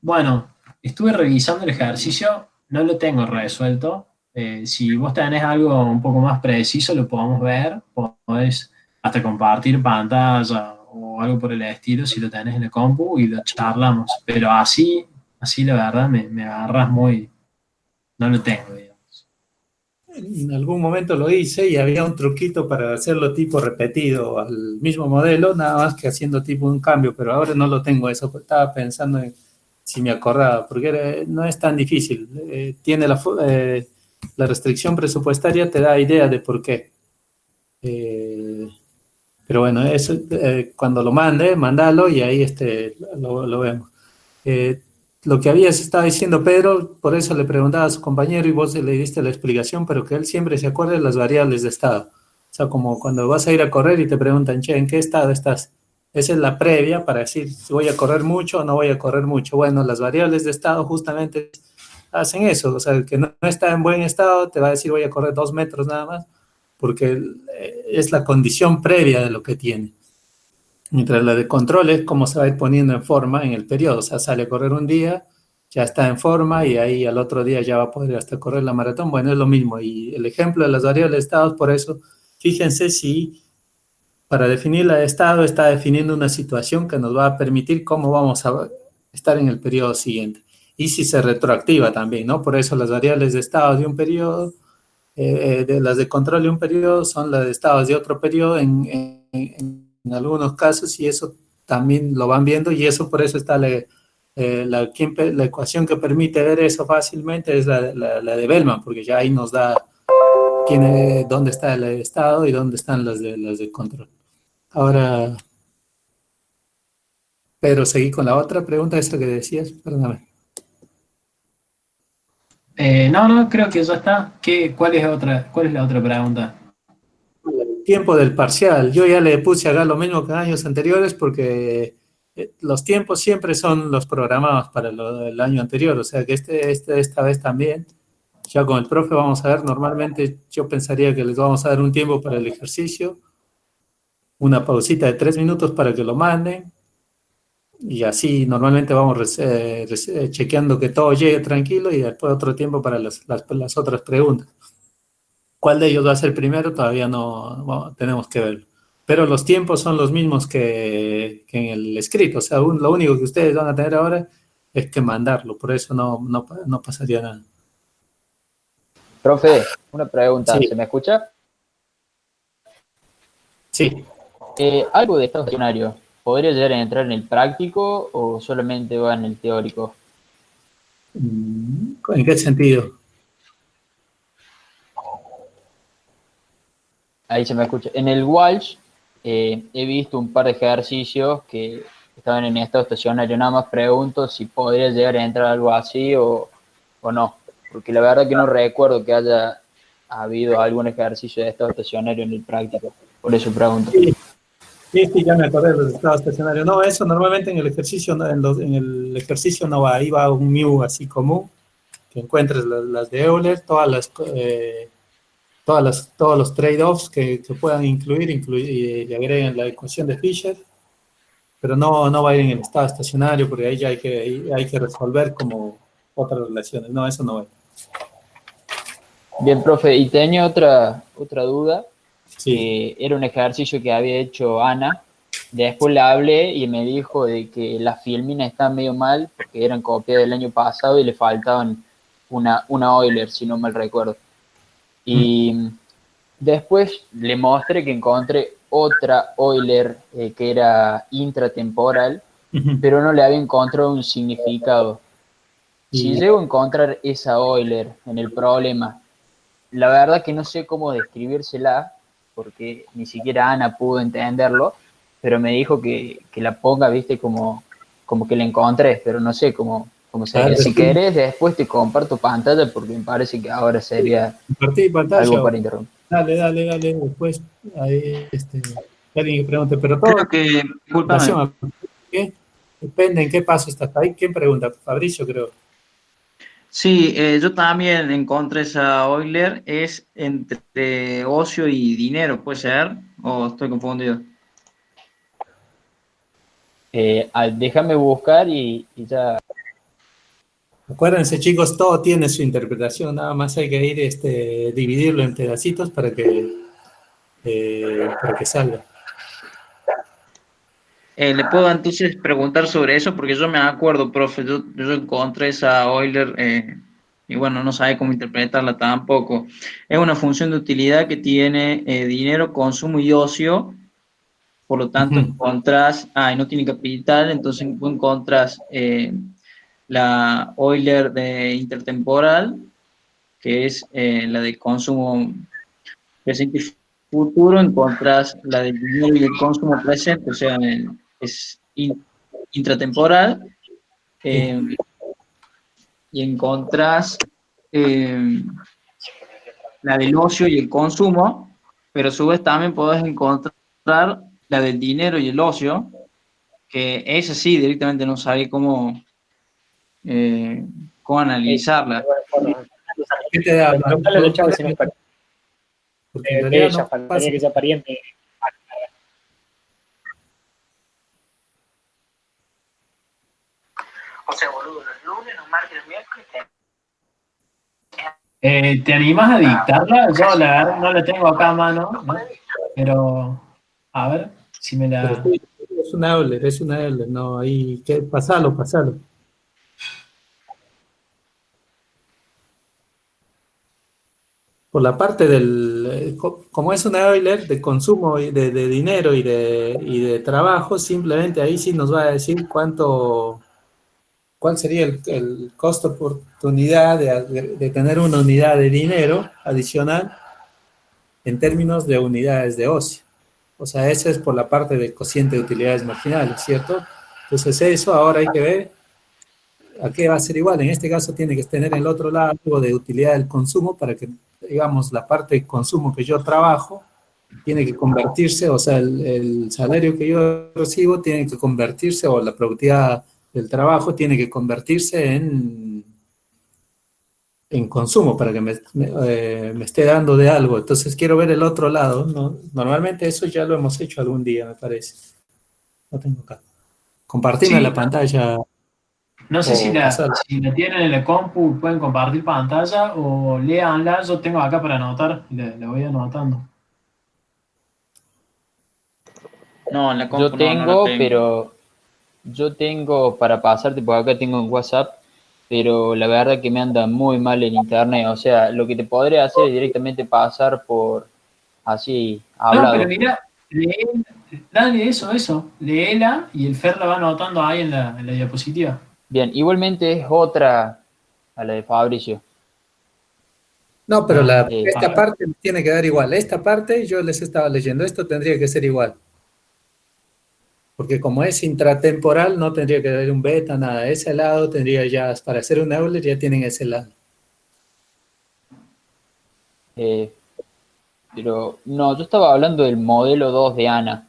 [SPEAKER 3] bueno, estuve revisando el ejercicio, no lo tengo resuelto. Si vos tenés algo un poco más preciso, lo podemos ver. Podés hasta compartir pantalla o algo por el estilo si lo tenés en el compu y lo charlamos. Pero así la verdad, me agarras muy... No lo tengo, digamos.
[SPEAKER 2] En algún momento lo hice y había un truquito para hacerlo tipo repetido al mismo modelo, nada más que haciendo tipo un cambio, pero ahora no lo tengo eso, estaba pensando en si me acordaba, porque no es tan difícil. Tiene la restricción presupuestaria, te da idea de por qué. Pero bueno, eso, cuando lo mandalo y ahí lo vemos. Lo que habías estado diciendo, Pedro, por eso le preguntaba a su compañero y vos le diste la explicación, pero que él siempre se acuerde de las variables de estado. O sea, como cuando vas a ir a correr y te preguntan, che, ¿en qué estado estás? Esa es la previa para decir si voy a correr mucho o no voy a correr mucho. Bueno, las variables de estado justamente hacen eso, o sea, el que no está en buen estado te va a decir voy a correr 2 metros nada más, porque es la condición previa de lo que tiene. Mientras la de control es cómo se va a ir poniendo en forma en el periodo, o sea, sale a correr un día, ya está en forma y ahí al otro día ya va a poder hasta correr la maratón. Bueno, es lo mismo. Y el ejemplo de las variables de estados, por eso, fíjense si para definir la de estado está definiendo una situación que nos va a permitir cómo vamos a estar en el periodo siguiente. Y si se retroactiva también, ¿no? Por eso las variables de estado de un periodo, de las de control de un periodo, son las de estados de otro periodo en algunos casos, y eso también lo van viendo, y eso por eso está la ecuación que permite ver eso fácilmente es la de Bellman, porque ya ahí nos da dónde está el estado y dónde están las de control. Ahora, Pedro, seguí con la otra pregunta, esa que decías, perdóname.
[SPEAKER 3] No, creo que ya está. ¿Cuál es la otra pregunta?
[SPEAKER 2] El tiempo del parcial. Yo ya le puse acá lo mismo que en años anteriores porque los tiempos siempre son los programados para el año anterior, o sea que esta vez también. Ya con el profe vamos a ver, normalmente yo pensaría que les vamos a dar un tiempo para el ejercicio, una pausita de 3 minutos para que lo manden, y así normalmente vamos chequeando que todo llegue tranquilo y después otro tiempo para las otras preguntas. ¿Cuál de ellos va a ser primero? Todavía no tenemos que verlo. Pero los tiempos son los mismos que en el escrito, o sea, lo único que ustedes van a tener ahora es que mandarlo, por eso no pasaría nada.
[SPEAKER 7] Profe, una pregunta,
[SPEAKER 2] Sí.
[SPEAKER 7] ¿se me escucha?
[SPEAKER 2] Sí.
[SPEAKER 7] ¿Algo de estado estacionario podría llegar a entrar en el práctico o solamente va en el teórico?
[SPEAKER 2] ¿En qué sentido?
[SPEAKER 7] Ahí se me escucha. En el Walsh he visto un par de ejercicios que estaban en estado estacionario. Nada más pregunto si podría llegar a entrar algo así o no. Porque la verdad que no recuerdo que haya habido algún ejercicio de estado estacionario en el práctico. Por eso pregunto.
[SPEAKER 2] Sí, ya me acordé de los estados estacionarios. No, eso normalmente en el ejercicio, en el ejercicio no va, ahí va un mu así común, que encuentres las de Euler, todos los trade-offs que puedan incluir y agreguen la ecuación de Fisher, pero no va a ir en el estado estacionario, porque ahí ya hay que resolver como otras relaciones. No, eso no va.
[SPEAKER 7] Bien, profe, y tenía otra duda.
[SPEAKER 2] Sí.
[SPEAKER 7] Era un ejercicio que había hecho Ana. Después le hablé y me dijo de que las filminas están medio mal porque eran copias del año pasado y le faltaban una Euler, si no mal recuerdo. Y después le mostré que encontré otra Euler que era intratemporal, pero no le había encontrado un significado. Si llego a encontrar esa Euler en el problema, la verdad que no sé cómo describírsela, porque ni siquiera Ana pudo entenderlo, pero me dijo que la ponga, viste, como que la encontré, pero no sé cómo sería. Si querés, después te comparto pantalla, porque me parece que ahora sería algo para interrumpir.
[SPEAKER 2] Dale, después ahí alguien que pregunte, pero todo
[SPEAKER 5] creo que, discúlpame.
[SPEAKER 2] ¿Qué? Depende en qué paso estás ahí. ¿Quién pregunta? Fabricio, creo.
[SPEAKER 5] Sí, yo también encontré esa Euler, es entre ocio y dinero, ¿puede ser? ¿O estoy confundido?
[SPEAKER 7] Déjame buscar y ya.
[SPEAKER 2] Acuérdense, chicos, todo tiene su interpretación, nada más hay que ir dividirlo en pedacitos para que salga.
[SPEAKER 5] ¿Le puedo entonces preguntar sobre eso? Porque yo me acuerdo, profe, yo encontré esa Euler y bueno, no sabe cómo interpretarla tampoco. Es una función de utilidad que tiene dinero, consumo y ocio, por lo tanto encontrás, y no tiene capital, entonces encontrás la Euler de intertemporal, que es la de consumo presente y futuro, encontrás la del dinero y el consumo presente, o sea, es intratemporal, y encontrás la del ocio y el consumo, pero a su vez también podés encontrar la del dinero y el ocio, que esa sí directamente no sabía cómo analizarla.
[SPEAKER 2] ¿Qué te da?
[SPEAKER 8] Preguntarle al chavo si no es
[SPEAKER 2] Porque en
[SPEAKER 8] de
[SPEAKER 2] realidad
[SPEAKER 8] ella,
[SPEAKER 2] no pasa.
[SPEAKER 8] faltaría que sea pariente.
[SPEAKER 9] O sea, boludo, los lunes, los martes, los miércoles.
[SPEAKER 3] ¿Te animas a dictarla? Yo la verdad no la tengo acá a mano, ¿no? Pero a ver si me
[SPEAKER 2] Pero
[SPEAKER 3] la...
[SPEAKER 2] sí, es una Euler, no, ahí, pasalo. Por la parte como es una Euler de consumo de dinero y de trabajo, simplemente ahí sí nos va a decir cuál sería el costo oportunidad de tener una unidad de dinero adicional en términos de unidades de ocio. O sea, eso es por la parte del cociente de utilidades marginales, ¿cierto? Entonces eso ahora hay que ver a qué va a ser igual. En este caso tiene que tener el otro lado de utilidad del consumo para que, digamos, la parte de consumo que yo trabajo tiene que convertirse, o sea, el salario que yo recibo tiene que convertirse, o la productividad del trabajo tiene que convertirse en consumo para que me esté dando de algo. Entonces quiero ver el otro lado, ¿no? Normalmente eso ya lo hemos hecho algún día, me parece. No tengo acá. Compartirme
[SPEAKER 3] Sí.
[SPEAKER 2] la pantalla.
[SPEAKER 3] No sé si
[SPEAKER 2] pasarla.
[SPEAKER 3] si la tienen en la compu, pueden compartir pantalla o léanla. Yo tengo acá para anotar, la voy anotando.
[SPEAKER 5] No, en la compu
[SPEAKER 7] Yo
[SPEAKER 5] no la
[SPEAKER 7] tengo,
[SPEAKER 5] tengo.
[SPEAKER 7] pero yo tengo para pasarte, por acá tengo en WhatsApp, pero la verdad que me anda muy mal en internet. O sea, lo que te podría hacer es directamente pasar por así
[SPEAKER 3] No,
[SPEAKER 7] hablado.
[SPEAKER 3] pero mira, dale eso, léela y el Fer la va anotando ahí en la diapositiva.
[SPEAKER 7] Bien, igualmente es otra a la de Fabricio.
[SPEAKER 2] No, pero
[SPEAKER 7] a
[SPEAKER 2] esta
[SPEAKER 7] ver.
[SPEAKER 2] parte tiene que dar igual. Esta parte yo les estaba leyendo, esto tendría que ser igual. Porque como es intratemporal, no tendría que haber un beta, nada. Ese lado tendría ya, para hacer un Euler, ya tienen ese lado.
[SPEAKER 7] Pero no, yo estaba hablando del modelo 2 de Ana.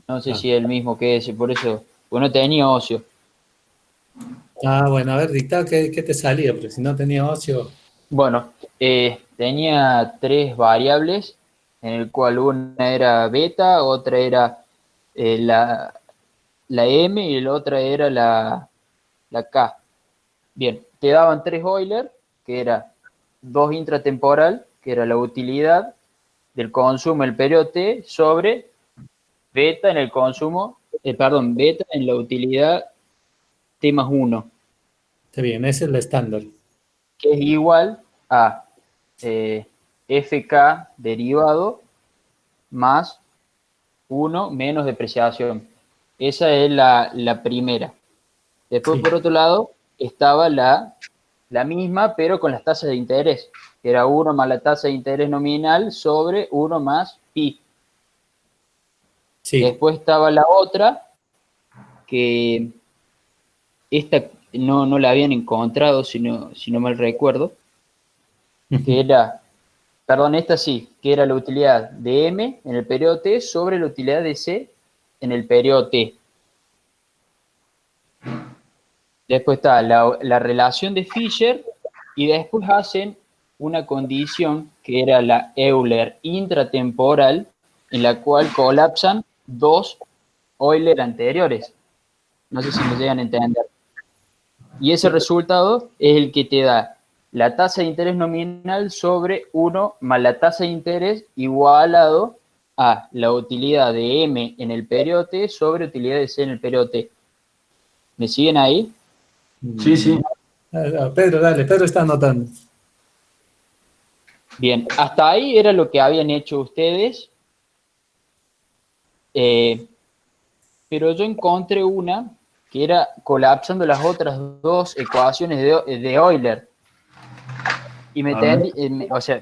[SPEAKER 7] No sé
[SPEAKER 2] Ah.
[SPEAKER 7] si es el mismo que ese, por eso, pues no tenía ocio.
[SPEAKER 2] Bueno, a ver, dicta, ¿qué te salía? Porque si no tenía ocio.
[SPEAKER 7] Bueno, tenía 3 variables, en el cual una era beta, otra era la M y la otra era la K. Bien, te daban 3 Euler, que era 2 intratemporal, que era la utilidad del consumo el periodo T, sobre beta en el consumo, beta en la utilidad T más 1,
[SPEAKER 2] Está bien, esa es la estándar.
[SPEAKER 7] que es igual a FK derivado más 1 menos depreciación. Esa es la primera. Después,
[SPEAKER 2] Sí.
[SPEAKER 7] por otro lado, estaba la misma, pero con las tasas de interés, que era 1 más la tasa de interés nominal sobre 1 más pi.
[SPEAKER 2] Sí.
[SPEAKER 7] Después estaba la otra, que esta no la habían encontrado, si no mal recuerdo, que era, esta sí, que era la utilidad de M en el periodo T sobre la utilidad de C en el periodo T. Después está la relación de Fisher y después hacen una condición que era la Euler intratemporal, en la cual colapsan 2 Euler anteriores. No sé si me llegan a entender. Y ese resultado es el que te da la tasa de interés nominal sobre 1 más la tasa de interés igualado a la utilidad de M en el periodo T sobre utilidad de C en el periodo T. ¿Me siguen ahí?
[SPEAKER 3] Sí.
[SPEAKER 2] Pedro, dale, Pedro está anotando.
[SPEAKER 7] Bien, hasta ahí era lo que habían hecho ustedes. Pero yo encontré una que era colapsando las otras 2 ecuaciones de Euler. Y o sea,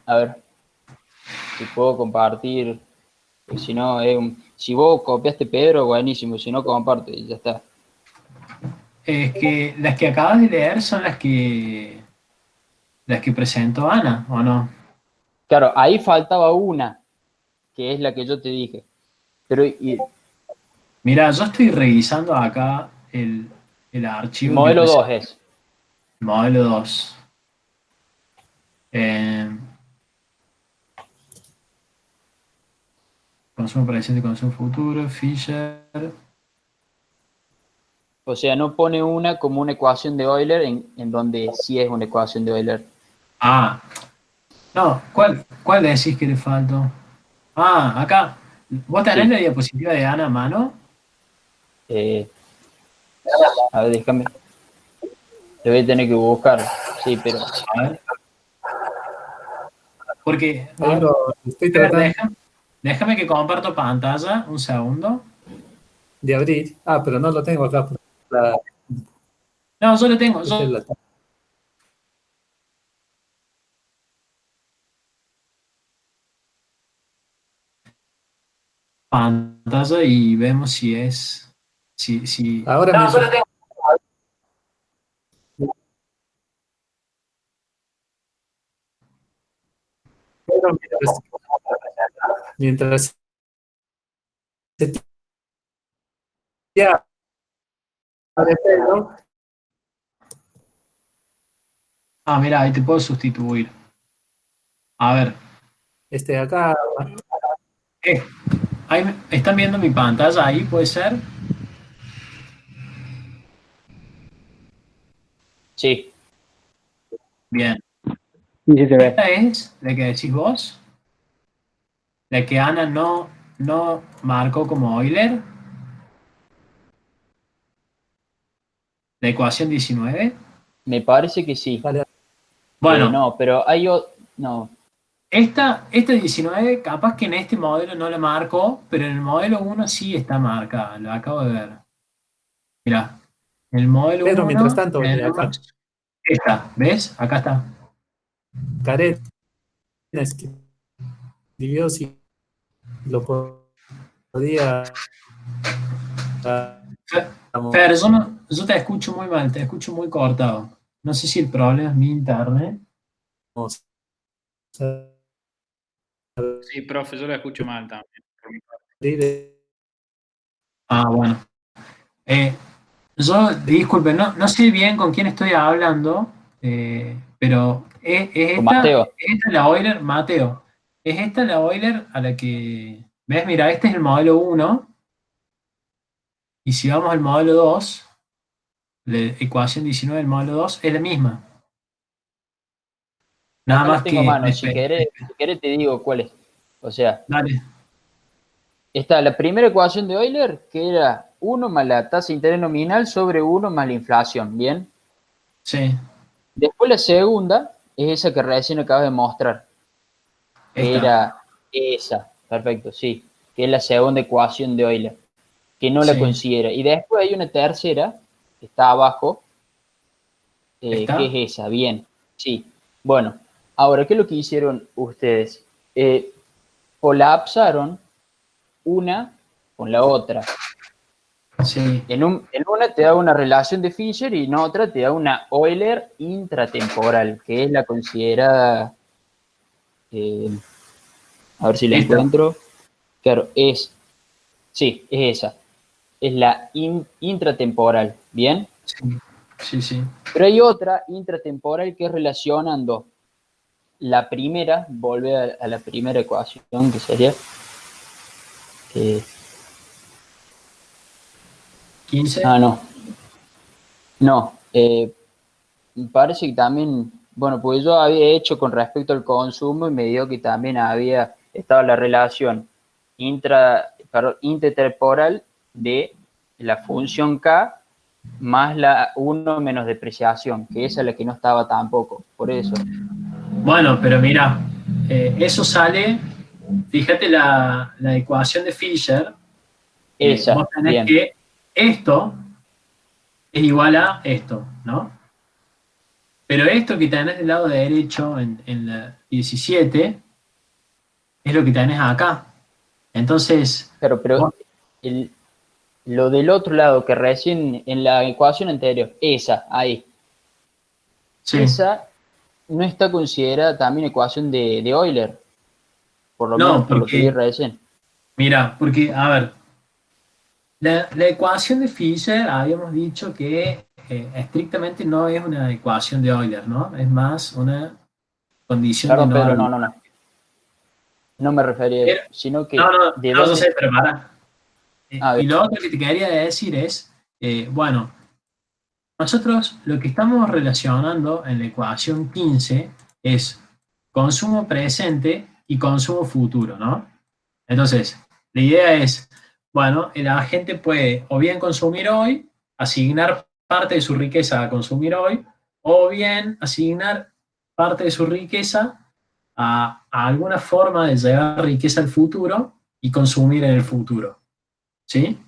[SPEAKER 7] a ver, si puedo compartir, pues si no, si vos copiaste Pedro, buenísimo, si no, comparte y ya está.
[SPEAKER 3] Es que las que acabas de leer son las que presentó Ana, ¿o no?
[SPEAKER 7] Claro, ahí faltaba una, que es la que yo te dije. Pero
[SPEAKER 3] Mira, yo estoy revisando acá el
[SPEAKER 7] el
[SPEAKER 3] archivo que
[SPEAKER 7] modelo 2
[SPEAKER 3] presenta
[SPEAKER 7] es.
[SPEAKER 3] el modelo 2. Consumo presente, consumo futuro, Fisher.
[SPEAKER 7] O sea, no pone una como una ecuación de Euler en donde sí es una ecuación de Euler.
[SPEAKER 3] Ah, no, ¿cuál decís que le faltó? Ah, acá. ¿Vos tenés
[SPEAKER 7] Sí.
[SPEAKER 3] la diapositiva de Ana a mano?
[SPEAKER 7] Eh, a ver, déjame. Lo voy a tener que buscar. Sí, pero
[SPEAKER 3] A ver. Porque,
[SPEAKER 2] Ahí lo estoy
[SPEAKER 3] a ver,
[SPEAKER 2] tratando
[SPEAKER 3] déjame que comparto pantalla, un segundo.
[SPEAKER 2] de abrir. Ah, pero no lo tengo acá. La,
[SPEAKER 3] No, yo lo tengo,
[SPEAKER 2] esta es
[SPEAKER 3] yo
[SPEAKER 2] la-
[SPEAKER 3] pantalla y vemos si es, si.
[SPEAKER 2] ahora
[SPEAKER 3] No, yo lo
[SPEAKER 2] mientras,
[SPEAKER 3] tengo.
[SPEAKER 2] pero mientras se ya abre Pedro,
[SPEAKER 3] Ah, mira, ahí te puedo sustituir. A ver,
[SPEAKER 2] acá,
[SPEAKER 3] eh, ¿están viendo mi pantalla ahí? ¿Puede ser?
[SPEAKER 7] sí.
[SPEAKER 3] Bien.
[SPEAKER 7] Sí, sí se ve.
[SPEAKER 3] Esta es la que decís vos, la que Ana no marcó como Euler, la ecuación 19.
[SPEAKER 7] Me parece que sí.
[SPEAKER 2] dale,
[SPEAKER 3] Bueno,
[SPEAKER 7] No, pero hay otro. No.
[SPEAKER 3] esta 19 capaz que en este modelo no la marcó, pero en el modelo 1 sí está marcada, lo acabo de ver. Mira, en el modelo
[SPEAKER 2] Pedro, mientras
[SPEAKER 3] 1
[SPEAKER 2] tanto, acá,
[SPEAKER 3] tenemos esta, ¿ves? Acá está.
[SPEAKER 2] Caret escribió si lo podía,
[SPEAKER 3] Fer,
[SPEAKER 2] vamos,
[SPEAKER 3] Fer, yo te escucho muy mal, te escucho muy cortado. No sé si el problema es mi internet.
[SPEAKER 8] Sí, profe, yo lo escucho mal también. Por mi parte.
[SPEAKER 2] abrir.
[SPEAKER 3] Ah, bueno. Eh, disculpe, no sé bien con quién estoy hablando, pero
[SPEAKER 7] Con Mateo.
[SPEAKER 3] es esta la Euler, Mateo, es esta la Euler a la que, ¿ves? Mira, este es el modelo 1, y si vamos al modelo 2, la ecuación 19 del modelo 2 es la misma. Nada
[SPEAKER 7] Acá la
[SPEAKER 3] más
[SPEAKER 7] tengo a
[SPEAKER 3] que,
[SPEAKER 7] mano. Si querés te digo cuál es. O sea,
[SPEAKER 3] dale,
[SPEAKER 7] está la primera ecuación de Euler, que era 1 más la tasa de interés nominal sobre 1 más la inflación. ¿Bien?
[SPEAKER 3] sí,
[SPEAKER 7] Después la segunda es esa que recién acabo de mostrar, que
[SPEAKER 3] esta,
[SPEAKER 7] era esa. Perfecto, sí. Que es la segunda ecuación de Euler, que no la
[SPEAKER 3] sí,
[SPEAKER 7] considera. Y después hay una tercera, que está abajo, que
[SPEAKER 3] esta,
[SPEAKER 7] es esa. Bien, sí. Bueno, ahora, ¿qué es lo que hicieron ustedes? Colapsaron una con la otra.
[SPEAKER 3] sí,
[SPEAKER 7] En una te da una relación de Fisher y en otra te da una Euler intratemporal, que es la considerada, eh, a ver si la
[SPEAKER 3] esta,
[SPEAKER 7] encuentro. Claro, sí, es esa. Es la intratemporal, ¿bien?
[SPEAKER 3] sí, sí, sí,
[SPEAKER 7] Pero hay otra intratemporal que es relacionando la primera, vuelve a la primera ecuación, que sería, eh,
[SPEAKER 3] 15,
[SPEAKER 7] no, no, me parece que también, bueno, pues yo había hecho con respecto al consumo y me dio que también había estado la relación intertemporal de la función K más la 1 menos depreciación, que esa es la que no estaba tampoco, por eso.
[SPEAKER 3] Bueno, pero mira, eso sale, fíjate la ecuación de Fisher, vos
[SPEAKER 7] Esa,
[SPEAKER 3] tenés
[SPEAKER 7] bien,
[SPEAKER 3] que esto es igual a esto, ¿no? Pero esto que tenés del lado derecho en la 17 es lo que tenés acá. Entonces,
[SPEAKER 7] pero
[SPEAKER 3] vos-
[SPEAKER 7] el- lo del otro lado que recién en la ecuación anterior, esa, ahí,
[SPEAKER 3] sí,
[SPEAKER 7] esa no está considerada también ecuación de Euler. Por lo
[SPEAKER 3] No,
[SPEAKER 7] menos por lo que vi
[SPEAKER 3] porque,
[SPEAKER 7] recién.
[SPEAKER 3] mira, porque, a ver, la ecuación de Fisher habíamos dicho que estrictamente no es una ecuación de Euler, ¿no? Es más una condición de
[SPEAKER 7] Perdón,
[SPEAKER 3] no
[SPEAKER 7] Pedro, no,
[SPEAKER 3] duda.
[SPEAKER 7] no, no. No me refería a eso,
[SPEAKER 3] Pero-
[SPEAKER 7] sino
[SPEAKER 3] No,
[SPEAKER 7] que
[SPEAKER 3] no,
[SPEAKER 7] de
[SPEAKER 3] no, yo
[SPEAKER 7] dónde...
[SPEAKER 3] sé, pero para.
[SPEAKER 7] A
[SPEAKER 3] Y
[SPEAKER 7] ver,
[SPEAKER 3] lo otro que te quería decir es, bueno, nosotros lo que estamos relacionando en la ecuación 15 es consumo presente y consumo futuro, ¿no? Entonces, la idea es, bueno, el agente puede o bien consumir hoy, asignar parte de su riqueza a consumir hoy, o bien asignar parte de su riqueza a alguna forma de llevar riqueza al futuro y consumir en el futuro, ¿sí?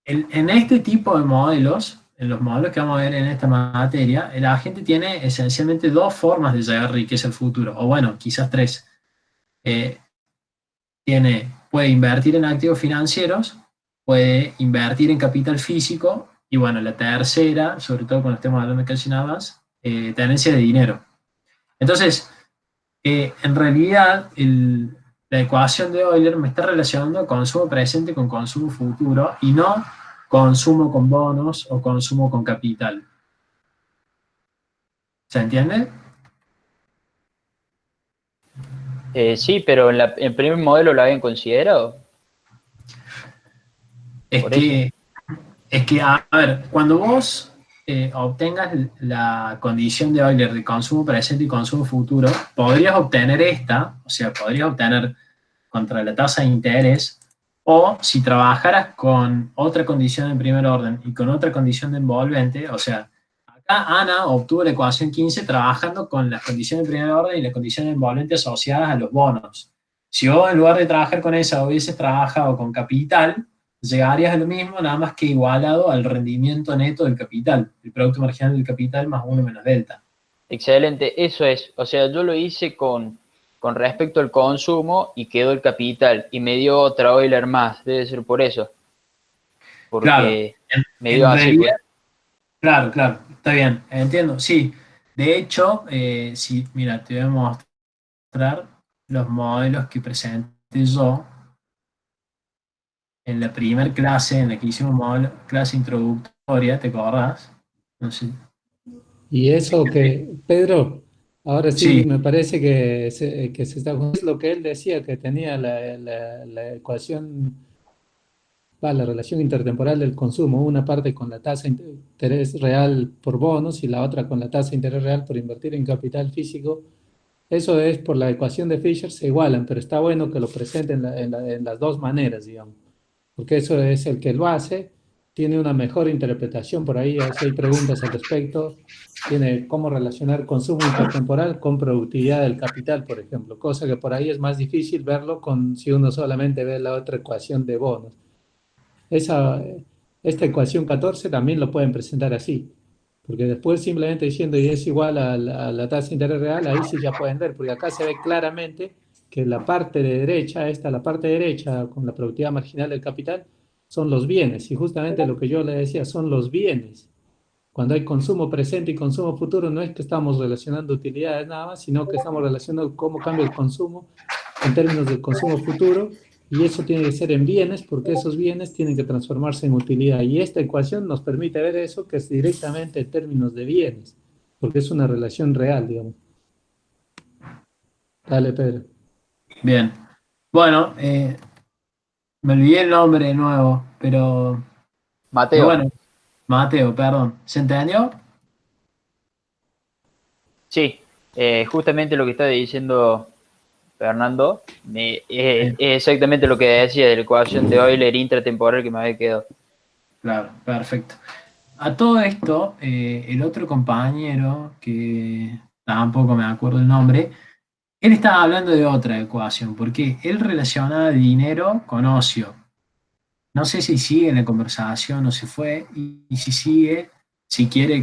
[SPEAKER 3] En este tipo de modelos, en los modelos que vamos a ver en esta materia, el agente tiene esencialmente dos formas de llevar riqueza al futuro, o bueno, quizás tres. Eh, puede invertir en activos financieros, puede invertir en capital físico, y bueno, la tercera, sobre todo cuando estemos hablando de calcinadas, tenencia de dinero. Entonces, en realidad, la ecuación de Euler me está relacionando consumo presente con consumo futuro y no consumo con bonos o consumo con capital. ¿Se entiende?
[SPEAKER 7] sí, pero en el primer modelo lo habían considerado,
[SPEAKER 3] Es
[SPEAKER 7] por eso.
[SPEAKER 3] que, es que a ver, cuando vos obtengas la condición de Euler de consumo presente y consumo futuro, podrías obtener esta, o sea, podrías obtener contra la tasa de interés, o si trabajaras con otra condición en primer orden y con otra condición de envolvente, o sea, acá Ana obtuvo la ecuación 15 trabajando con las condiciones de primer orden y las condiciones de envolvente asociadas a los bonos. Si vos en lugar de trabajar con esa hubieses trabajado con capital, llegarías a lo mismo, nada más que igualado al rendimiento neto del capital, el producto marginal del capital más 1 menos delta.
[SPEAKER 7] Excelente, eso es. O sea, yo lo hice con respecto al consumo y quedó el capital y me dio otra Euler más, debe ser por eso,
[SPEAKER 3] Claro,
[SPEAKER 7] porque
[SPEAKER 3] en,
[SPEAKER 7] me dio
[SPEAKER 3] en
[SPEAKER 7] así,
[SPEAKER 3] realidad,
[SPEAKER 7] pues.
[SPEAKER 3] claro, claro, está bien, entiendo, sí. De hecho, sí, mira, te voy a mostrar los modelos que presenté yo en la primera clase, en la que hicimos clase introductoria, ¿te acordás? No sé.
[SPEAKER 2] Y eso que, Pedro, ahora sí
[SPEAKER 3] Sí,
[SPEAKER 2] me parece que se está es lo que él decía, que tenía la ecuación, la relación intertemporal del consumo, una parte con la tasa de interés real por bonos y la otra con la tasa de interés real por invertir en capital físico. Eso es por la ecuación de Fisher, se igualan, pero está bueno que lo presenten en las dos maneras, digamos, porque eso es el que lo hace, tiene una mejor interpretación por ahí, si hay preguntas al respecto, tiene cómo relacionar consumo intertemporal con productividad del capital, por ejemplo, cosa que por ahí es más difícil verlo si uno solamente ve la otra ecuación de bonos. Esta ecuación 14 también lo pueden presentar así, porque después simplemente diciendo y es igual a la tasa de interés real, ahí sí ya pueden ver, porque acá se ve claramente que la parte de derecha, la parte derecha con la productividad marginal del capital, son los bienes, y justamente lo que yo le decía, son los bienes. Cuando hay consumo presente y consumo futuro, no es que estamos relacionando utilidades nada más, sino que estamos relacionando cómo cambia el consumo en términos del consumo futuro, y eso tiene que ser en bienes, porque esos bienes tienen que transformarse en utilidad. Y esta ecuación nos permite ver eso, que es directamente en términos de bienes, porque es una relación real, digamos. Dale, Pedro.
[SPEAKER 3] bien. Bueno, me olvidé el nombre de nuevo, pero
[SPEAKER 7] Mateo,
[SPEAKER 3] bueno, Mateo, perdón. ¿Se entendió?
[SPEAKER 7] sí, justamente lo que está diciendo Fernando, es exactamente lo que decía de la ecuación de Euler intratemporal que me había quedado.
[SPEAKER 3] Claro, perfecto. A todo esto, el otro compañero, que tampoco me acuerdo el nombre, él estaba hablando de otra ecuación, porque él relacionaba dinero con ocio. No sé si sigue en la conversación o se fue, y si sigue, si quiere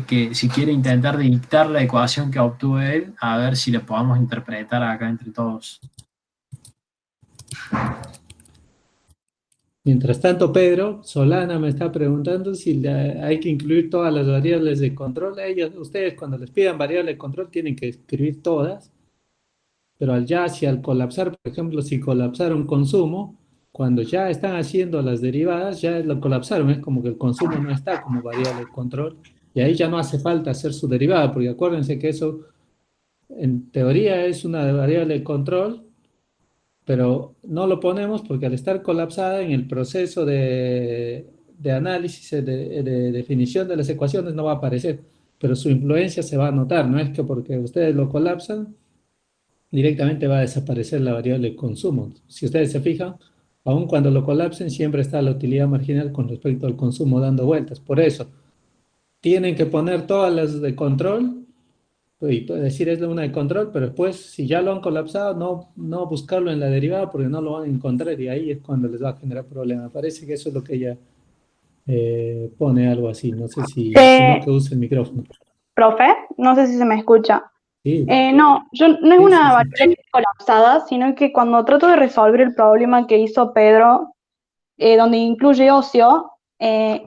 [SPEAKER 3] intentar dictar la ecuación que obtuvo él, a ver si la podamos interpretar acá entre todos.
[SPEAKER 2] Mientras tanto, Pedro, Solana me está preguntando si hay que incluir todas las variables de control. Ustedes cuando les pidan variables de control tienen que escribir todas, pero si al colapsar, por ejemplo, si colapsaron consumo, cuando ya están haciendo las derivadas, ya lo colapsaron, es como que el consumo no está como variable de control, y ahí ya no hace falta hacer su derivada, porque acuérdense que eso en teoría es una variable de control, pero no lo ponemos porque al estar colapsada en el proceso de análisis, de definición de las ecuaciones no va a aparecer, pero su influencia se va a notar, no es que porque ustedes lo colapsan, directamente va a desaparecer la variable de consumo. Si ustedes se fijan, aun cuando lo colapsen, siempre está la utilidad marginal con respecto al consumo dando vueltas. Por eso, tienen que poner todas las de control, y decir es una de control, pero después, si ya lo han colapsado, no buscarlo en la derivada porque no lo van a encontrar y ahí es cuando les va a generar problemas. Parece que eso es lo que ella pone algo así. No sé si no, que use el micrófono.
[SPEAKER 10] Profe, no sé si se me escucha.
[SPEAKER 2] Sí.
[SPEAKER 10] No es
[SPEAKER 2] Sí,
[SPEAKER 10] una
[SPEAKER 2] sí,
[SPEAKER 10] variable colapsada, sino que cuando trato de resolver el problema que hizo Pedro, donde incluye ocio,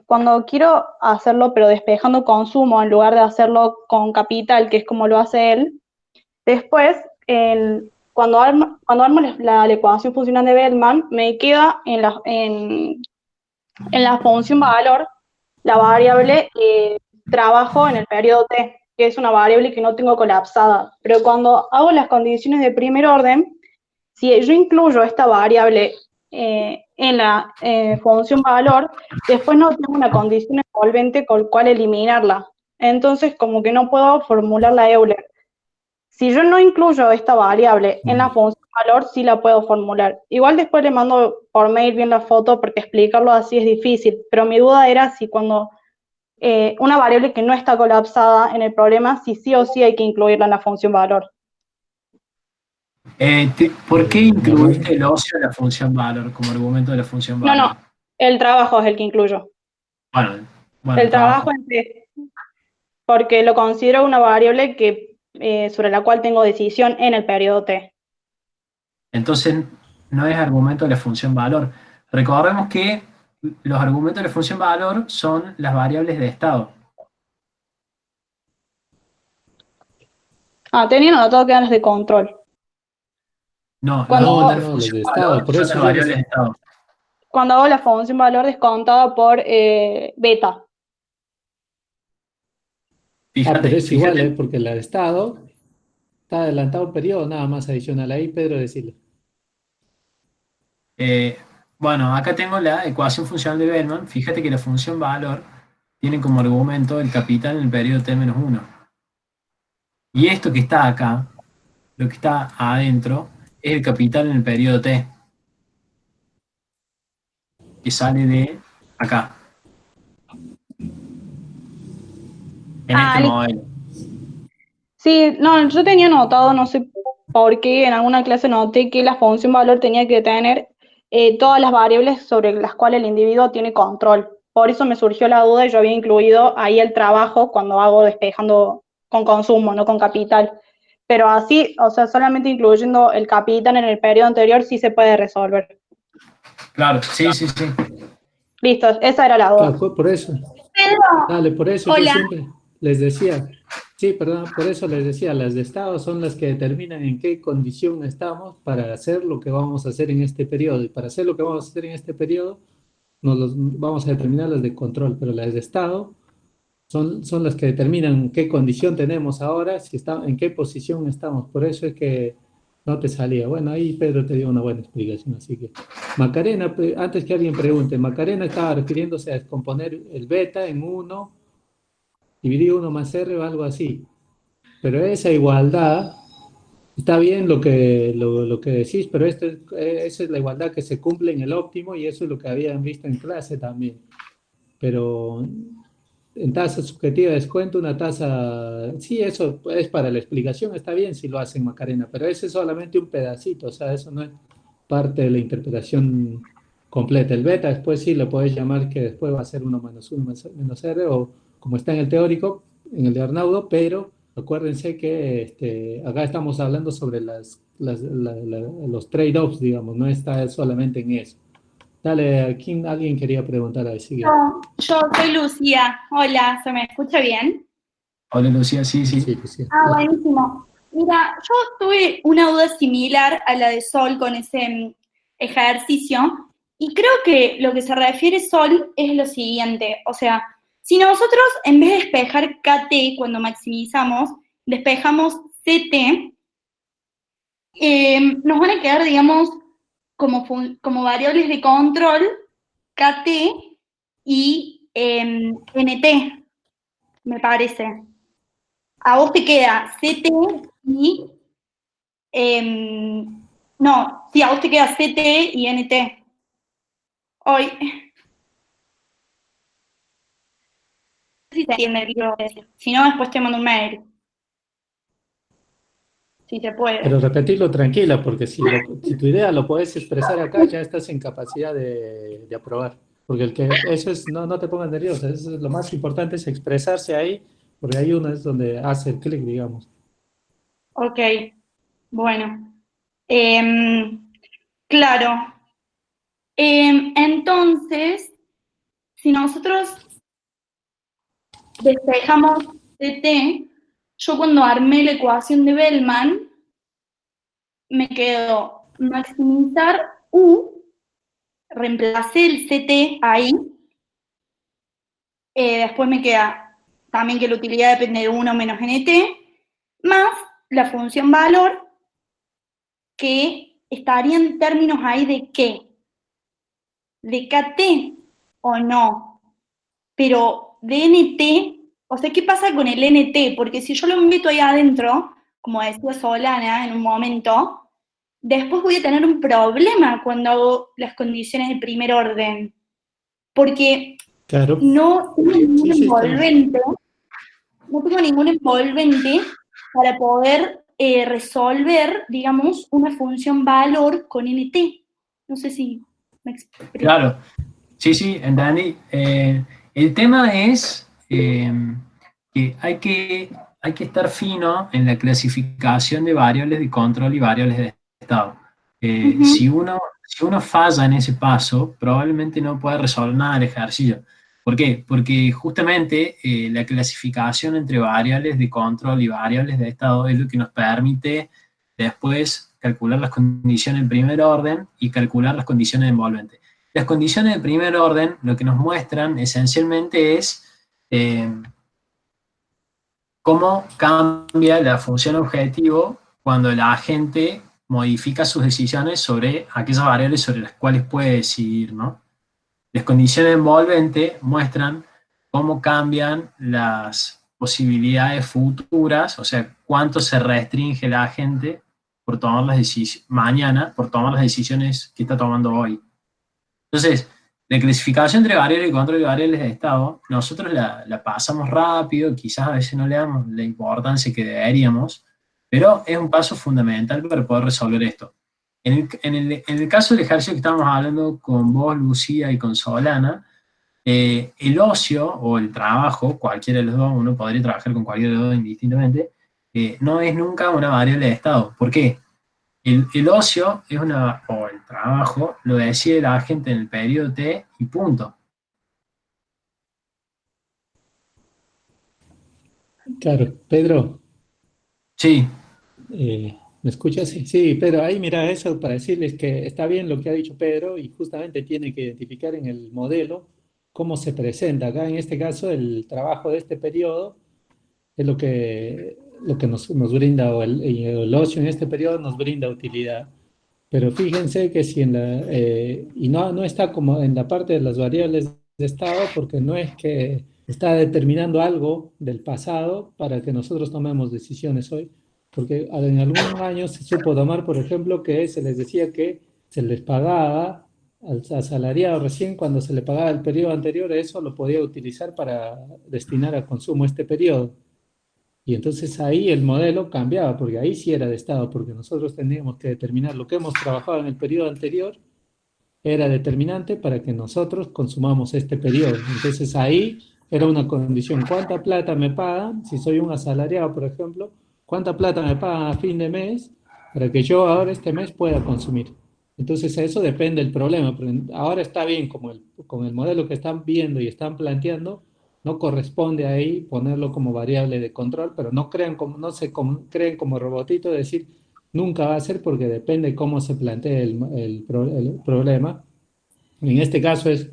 [SPEAKER 10] cuando quiero hacerlo pero despejando consumo en lugar de hacerlo con capital, que es como lo hace él, después, cuando armo la ecuación funcional de Bellman, me queda en la función valor la variable trabajo en el periodo T, que es una variable que no tengo colapsada. Pero cuando hago las condiciones de primer orden, si yo incluyo esta variable en la función valor, después no tengo una condición envolvente con cual eliminarla. Entonces, como que no puedo formular la Euler. Si yo no incluyo esta variable en la función valor, sí la puedo formular. Igual después le mando por mail bien la foto porque explicarlo así es difícil, pero mi duda era si cuando una variable que no está colapsada en el problema, si sí o sí hay que incluirla en la función valor.
[SPEAKER 3] ¿Por qué incluiste el ocio en la función valor como argumento de la función valor?
[SPEAKER 10] No, el trabajo es el que incluyo.
[SPEAKER 3] Bueno,
[SPEAKER 10] el trabajo en T, porque lo considero una variable que, sobre la cual tengo decisión en el periodo T.
[SPEAKER 3] Entonces, no es argumento de la función valor. Recordemos que los argumentos de la función valor son las variables de estado.
[SPEAKER 10] Tenía notado que eran las de control.
[SPEAKER 3] No,
[SPEAKER 2] los de estado, por eso
[SPEAKER 3] las variables de estado.
[SPEAKER 10] Cuando hago la función valor descontada por beta.
[SPEAKER 2] Fíjate, pero es igual, porque la de estado está adelantado un periodo, nada más adicional. Ahí, Pedro, decirle.
[SPEAKER 3] Bueno, acá tengo la ecuación funcional de Bellman. Fíjate que la función valor tiene como argumento el capital en el periodo T-1. Y esto que está acá, lo que está adentro, es el capital en el periodo T, que sale de acá. En este modelo.
[SPEAKER 10] Sí, no, yo tenía notado, no sé por qué, en alguna clase noté que la función valor tenía que tener todas las variables sobre las cuales el individuo tiene control. Por eso me surgió la duda y yo había incluido ahí el trabajo cuando hago despejando con consumo, no con capital. Pero así, o sea, solamente incluyendo el capital en el periodo anterior sí se puede resolver.
[SPEAKER 3] Claro, sí.
[SPEAKER 10] Listo, esa era la duda.
[SPEAKER 2] Claro, fue por eso. Dale, por eso yo siempre les decía, sí, perdón, por eso les decía, las de estado son las que determinan en qué condición estamos para hacer lo que vamos a hacer en este periodo. Y para hacer lo que vamos a hacer en este periodo, vamos a determinar las de control, pero las de estado son las que determinan qué condición tenemos ahora, en qué posición estamos. Por eso es que no te salía. Bueno, ahí Pedro te dio una buena explicación, así que Macarena, antes que alguien pregunte, Macarena estaba refiriéndose a descomponer el beta en 1, dividir 1 más R o algo así. Pero esa igualdad, está bien lo que decís, pero esa es la igualdad que se cumple en el óptimo y eso es lo que habían visto en clase también. Pero en tasa subjetiva de descuento, una tasa, sí, eso es para la explicación, está bien si lo hacen Macarena, pero ese es solamente un pedacito, o sea, eso no es parte de la interpretación completa. El beta después sí lo podés llamar que después va a ser 1 menos R, o como está en el teórico, en el de Arnaudo, pero acuérdense que acá estamos hablando sobre los trade-offs, digamos, no está solamente en eso. Dale, alguien quería preguntar ahí, sigue.
[SPEAKER 11] Yo soy Lucía. Hola, ¿se me escucha bien?
[SPEAKER 3] Hola Lucía, sí.
[SPEAKER 11] Buenísimo. Mira, yo tuve una duda similar a la de Sol con ese ejercicio, y creo que lo que se refiere Sol es lo siguiente, o sea, si nosotros en vez de despejar KT cuando maximizamos, despejamos CT, nos van a quedar, digamos, como variables de control KT y NT, me parece. A vos te queda CT y... no, sí, a vos te queda CT y NT. Hoy. No sé si se entiende el libro. Si no, después te mando un mail. Si se puede.
[SPEAKER 2] Pero repetirlo tranquila, porque si tu idea lo puedes expresar acá, ya estás en capacidad de aprobar. Porque eso es, no te pongas nervioso, eso es lo más importante, es expresarse ahí, porque ahí uno es donde hace el clic, digamos.
[SPEAKER 11] Ok, bueno. Claro. Entonces, si nosotros despejamos CT, yo cuando armé la ecuación de Bellman, me quedó maximizar U, reemplacé el CT ahí, después me queda también que la utilidad depende de 1 menos NT, más la función valor, que estaría en términos ahí de ¿qué? ¿De KT o no? Pero de NT, o sea, ¿qué pasa con el NT? Porque si yo lo meto ahí adentro, como decía Solana en un momento, después voy a tener un problema cuando hago las condiciones de primer orden. Porque
[SPEAKER 2] claro.
[SPEAKER 11] No tengo ningún
[SPEAKER 2] Sí,
[SPEAKER 11] envolvente, no tengo ningún envolvente para poder resolver, digamos, una función valor con NT. No sé si me explico.
[SPEAKER 3] Claro, sí, entendí. El tema es que hay que estar fino en la clasificación de variables de control y variables de estado. Si uno falla en ese paso, probablemente no pueda resolver nada del ejercicio. ¿Por qué? Porque justamente la clasificación entre variables de control y variables de estado es lo que nos permite después calcular las condiciones en primer orden y calcular las condiciones de envolvente. Las condiciones de primer orden lo que nos muestran esencialmente es cómo cambia la función objetivo cuando la agente modifica sus decisiones sobre aquellas variables sobre las cuales puede decidir, ¿no? Las condiciones de envolvente muestran cómo cambian las posibilidades futuras, o sea, cuánto se restringe la agente por tomar las decisiones mañana, por tomar las decisiones que está tomando hoy. Entonces, la clasificación entre variables de control y variables de estado, nosotros la pasamos rápido, quizás a veces no le damos la importancia que deberíamos, pero es un paso fundamental para poder resolver esto. En el caso del ejercicio que estábamos hablando con vos, Lucía, y con Solana, el ocio o el trabajo, cualquiera de los dos, uno podría trabajar con cualquiera de los dos indistintamente, no es nunca una variable de estado. ¿Por qué? El ocio es o el trabajo, lo decide la agente en el periodo T y punto.
[SPEAKER 2] Claro, Pedro.
[SPEAKER 3] Sí.
[SPEAKER 2] ¿Me escuchas? Sí, Pedro, ahí mira eso para decirles que está bien lo que ha dicho Pedro y justamente tiene que identificar en el modelo cómo se presenta. Acá en este caso el trabajo de este periodo es lo que nos brinda, o el ocio en este periodo nos brinda utilidad. Pero fíjense que si y no está como en la parte de las variables de estado, porque no es que está determinando algo del pasado para que nosotros tomemos decisiones hoy, porque en algunos años se supo tomar, por ejemplo, que se les decía que se les pagaba al asalariado recién cuando se le pagaba el periodo anterior, eso lo podía utilizar para destinar al consumo este periodo. Y entonces ahí el modelo cambiaba, porque ahí sí era de Estado, porque nosotros teníamos que determinar lo que hemos trabajado en el periodo anterior, era determinante para que nosotros consumamos este periodo. Entonces ahí era una condición, ¿cuánta plata me pagan? Si soy un asalariado, por ejemplo, ¿cuánta plata me pagan a fin de mes para que yo ahora este mes pueda consumir? Entonces eso depende del problema, pero ahora está bien, como con el modelo que están viendo y están planteando, no corresponde ahí ponerlo como variable de control, pero no crean como, no se creen como robotito, de decir, nunca va a ser porque depende cómo se plantee el problema. En este caso es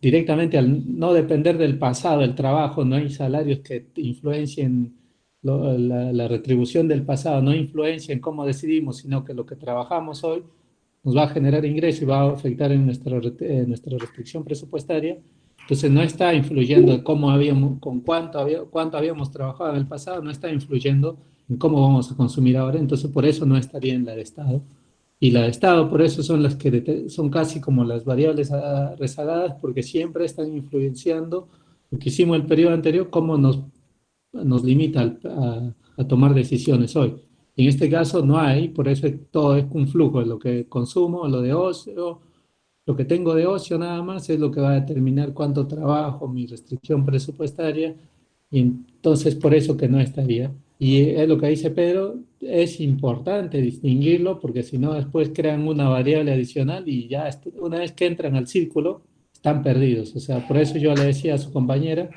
[SPEAKER 2] directamente al no depender del pasado, el trabajo, no hay salarios que influencien la retribución del pasado, no influencien cómo decidimos, sino que lo que trabajamos hoy nos va a generar ingreso y va a afectar en nuestra restricción presupuestaria. Entonces no está influyendo en cómo habíamos, con cuánto habíamos trabajado en el pasado, no está influyendo en cómo vamos a consumir ahora. Entonces por eso no estaría en la de Estado. Y la de Estado, por eso son las que son casi como las variables rezagadas, porque siempre están influenciando lo que hicimos el periodo anterior, cómo nos limita a tomar decisiones hoy. En este caso no hay, por eso todo es un flujo, lo que consumo, lo de ocio, lo que tengo de ocio nada más es lo que va a determinar cuánto trabajo, mi restricción presupuestaria, y entonces por eso que no estaría. Y es lo que dice Pedro, es importante distinguirlo porque si no después crean una variable adicional y ya una vez que entran al círculo están perdidos. O sea, por eso yo le decía a su compañera,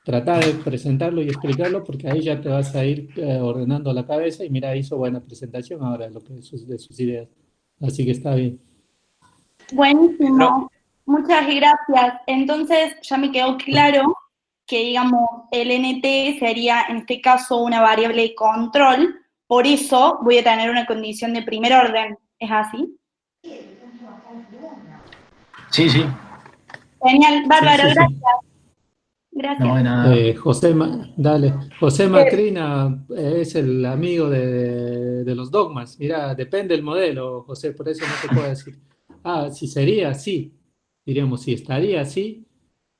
[SPEAKER 2] trata de presentarlo y explicarlo porque ahí ya te vas a ir ordenando la cabeza y mira, hizo buena presentación ahora de sus ideas. Así que está bien.
[SPEAKER 11] Buenísimo, muchas gracias. Entonces ya me quedó claro que, digamos, el NT sería en este caso una variable de control, por eso voy a tener una condición de primer orden, ¿es así?
[SPEAKER 3] Sí, sí.
[SPEAKER 11] Genial, bárbaro,
[SPEAKER 2] Sí, sí, sí.
[SPEAKER 11] gracias. Gracias.
[SPEAKER 3] No, de nada.
[SPEAKER 2] Dale. José Macrina es el amigo de los dogmas. Mira, depende del modelo, José, por eso no te puedo decir. Ah, si sería así, diríamos, si estaría así.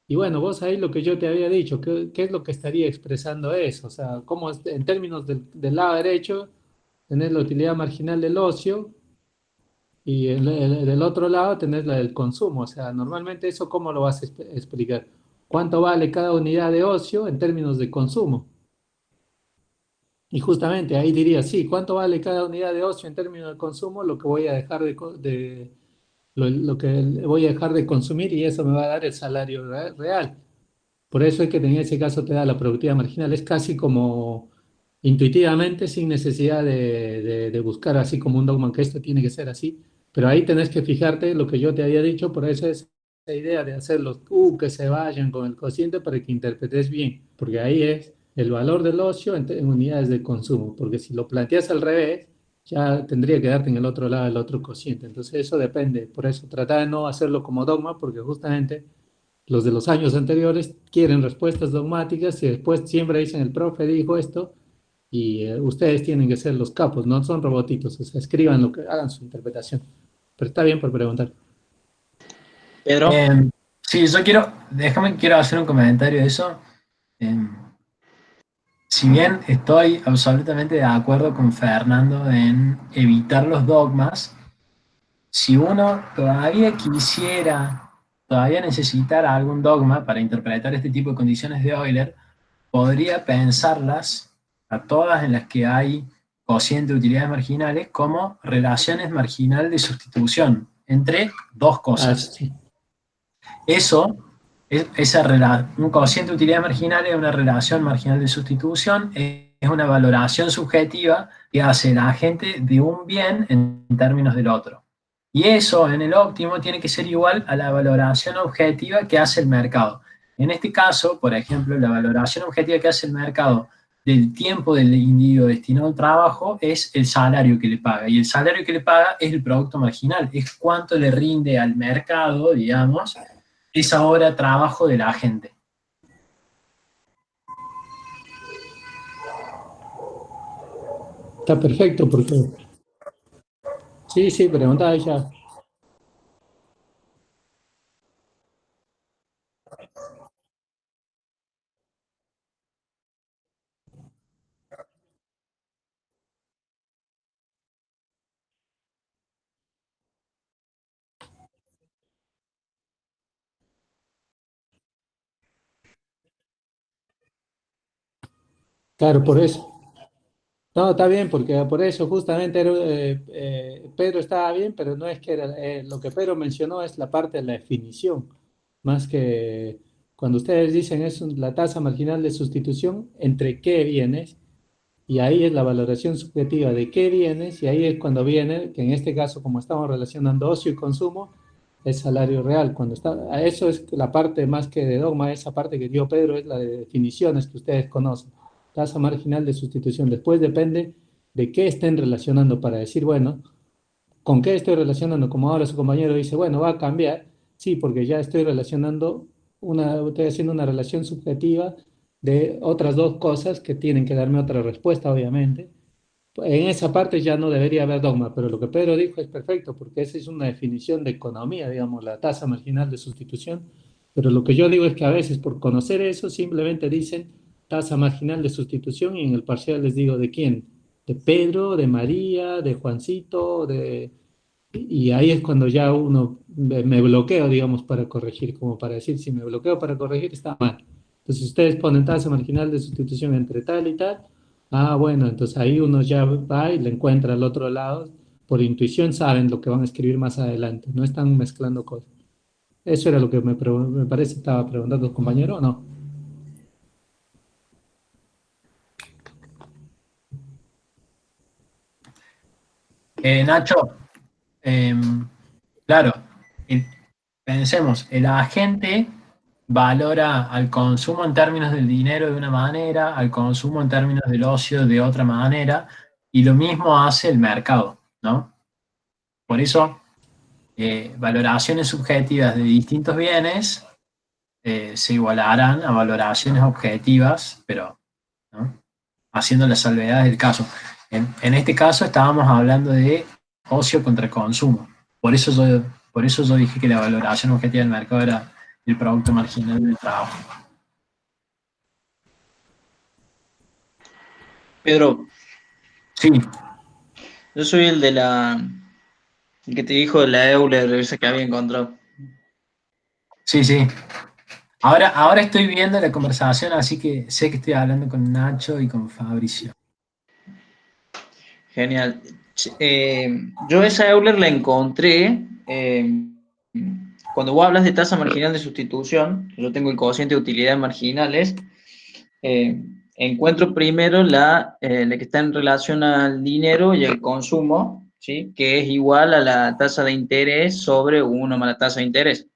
[SPEAKER 2] Y bueno, vos ahí lo que yo te había dicho, ¿qué es lo que estaría expresando eso? O sea, cómo en términos del lado derecho, tenés la utilidad marginal del ocio y del otro lado tenés la del consumo. O sea, normalmente eso, ¿cómo lo vas a explicar? ¿Cuánto vale cada unidad de ocio en términos de consumo? Y justamente ahí diría, sí, ¿cuánto vale cada unidad de ocio en términos de consumo? Lo que voy a dejar lo que voy a dejar de consumir y eso me va a dar el salario real. Por eso es que en ese caso te da la productividad marginal. Es casi como intuitivamente, sin necesidad de buscar así como un dogma que esto tiene que ser así. Pero ahí tenés que fijarte lo que yo te había dicho, por eso es la idea de hacer los que se vayan con el cociente para que interpretes bien, porque ahí es el valor del ocio en unidades de consumo, porque si lo planteas al revés, ya tendría que darte en el otro lado el otro cociente. Entonces eso depende, por eso trata de no hacerlo como dogma, porque justamente los de los años anteriores quieren respuestas dogmáticas y después siempre dicen el profe dijo esto y ustedes tienen que ser los capos, no son robotitos, o sea, escriban lo que hagan su interpretación. Pero está bien por preguntar.
[SPEAKER 5] Pedro.
[SPEAKER 3] Sí, quiero hacer un comentario de eso. Si bien estoy absolutamente de acuerdo con Fernando en evitar los dogmas, si uno todavía necesitara algún dogma para interpretar este tipo de condiciones de Euler, podría pensarlas a todas en las que hay cociente de utilidades marginales como relaciones marginal de sustitución entre dos cosas.
[SPEAKER 2] Sí.
[SPEAKER 3] Un cociente de utilidad marginal es una relación marginal de sustitución, es una valoración subjetiva que hace el agente de un bien en términos del otro. Y eso en el óptimo tiene que ser igual a la valoración objetiva que hace el mercado. En este caso, por ejemplo, la valoración objetiva que hace el mercado del tiempo del individuo destinado al trabajo es el salario que le paga. Y el salario que le paga es el producto marginal, es cuánto le rinde al mercado, digamos, esa hora de trabajo de la gente.
[SPEAKER 2] Está perfecto porque... Sí, preguntaba ya. Claro, por eso. No, está bien, porque por eso justamente Pedro estaba bien, pero no es que era, lo que Pedro mencionó es la parte de la definición, más que Cuando ustedes dicen es la tasa marginal de sustitución, ¿entre qué bienes? Y ahí es la valoración subjetiva de qué bienes, y ahí es cuando viene, que en este caso, como estamos relacionando ocio y consumo, es salario real. Eso es la parte más que de dogma, esa parte que dio Pedro es la de definiciones que ustedes conocen. Tasa marginal de sustitución. Después depende de qué estén relacionando para decir, bueno, ¿con qué estoy relacionando? Como ahora su compañero dice, bueno, va a cambiar. Sí, porque ya estoy estoy haciendo una relación subjetiva de otras dos cosas que tienen que darme otra respuesta, obviamente. En esa parte ya no debería haber dogma, pero lo que Pedro dijo es perfecto, porque esa es una definición de economía, digamos, la tasa marginal de sustitución. Pero lo que yo digo es que a veces por conocer eso simplemente dicen tasa marginal de sustitución y en el parcial les digo de quién, de Pedro, de María, de Juancito, y ahí es cuando ya me bloqueo, digamos, para corregir, como para decir, si me bloqueo para corregir está mal. Entonces, si ustedes ponen tasa marginal de sustitución entre tal y tal, bueno, entonces ahí uno ya va y le encuentra al otro lado. Por intuición saben lo que van a escribir más adelante, no están mezclando cosas. Eso era lo que me parece estaba preguntando el compañero, ¿o no?
[SPEAKER 3] Nacho, claro, pensemos, el agente valora al consumo en términos del dinero de una manera, al consumo en términos del ocio de otra manera, y lo mismo hace el mercado, ¿no? Por eso, valoraciones subjetivas de distintos bienes se igualarán a valoraciones objetivas, pero ¿no? Haciendo las salvedades del caso. En este caso estábamos hablando de ocio contra consumo. Por eso yo dije que la valoración objetiva del mercado era el producto marginal del trabajo.
[SPEAKER 5] Pedro.
[SPEAKER 3] Sí.
[SPEAKER 5] Yo soy el que te dijo de la Euler, esa que había encontrado.
[SPEAKER 3] Sí, sí. Ahora estoy viendo la conversación, así que sé que estoy hablando con Nacho y con Fabricio.
[SPEAKER 5] Genial. Yo esa Euler la encontré cuando vos hablas de tasa marginal de sustitución. Yo tengo el cociente de utilidades marginales. Encuentro primero la que está en relación al dinero y al consumo, ¿sí? Que es igual a la tasa de interés sobre 1 más la tasa de interés.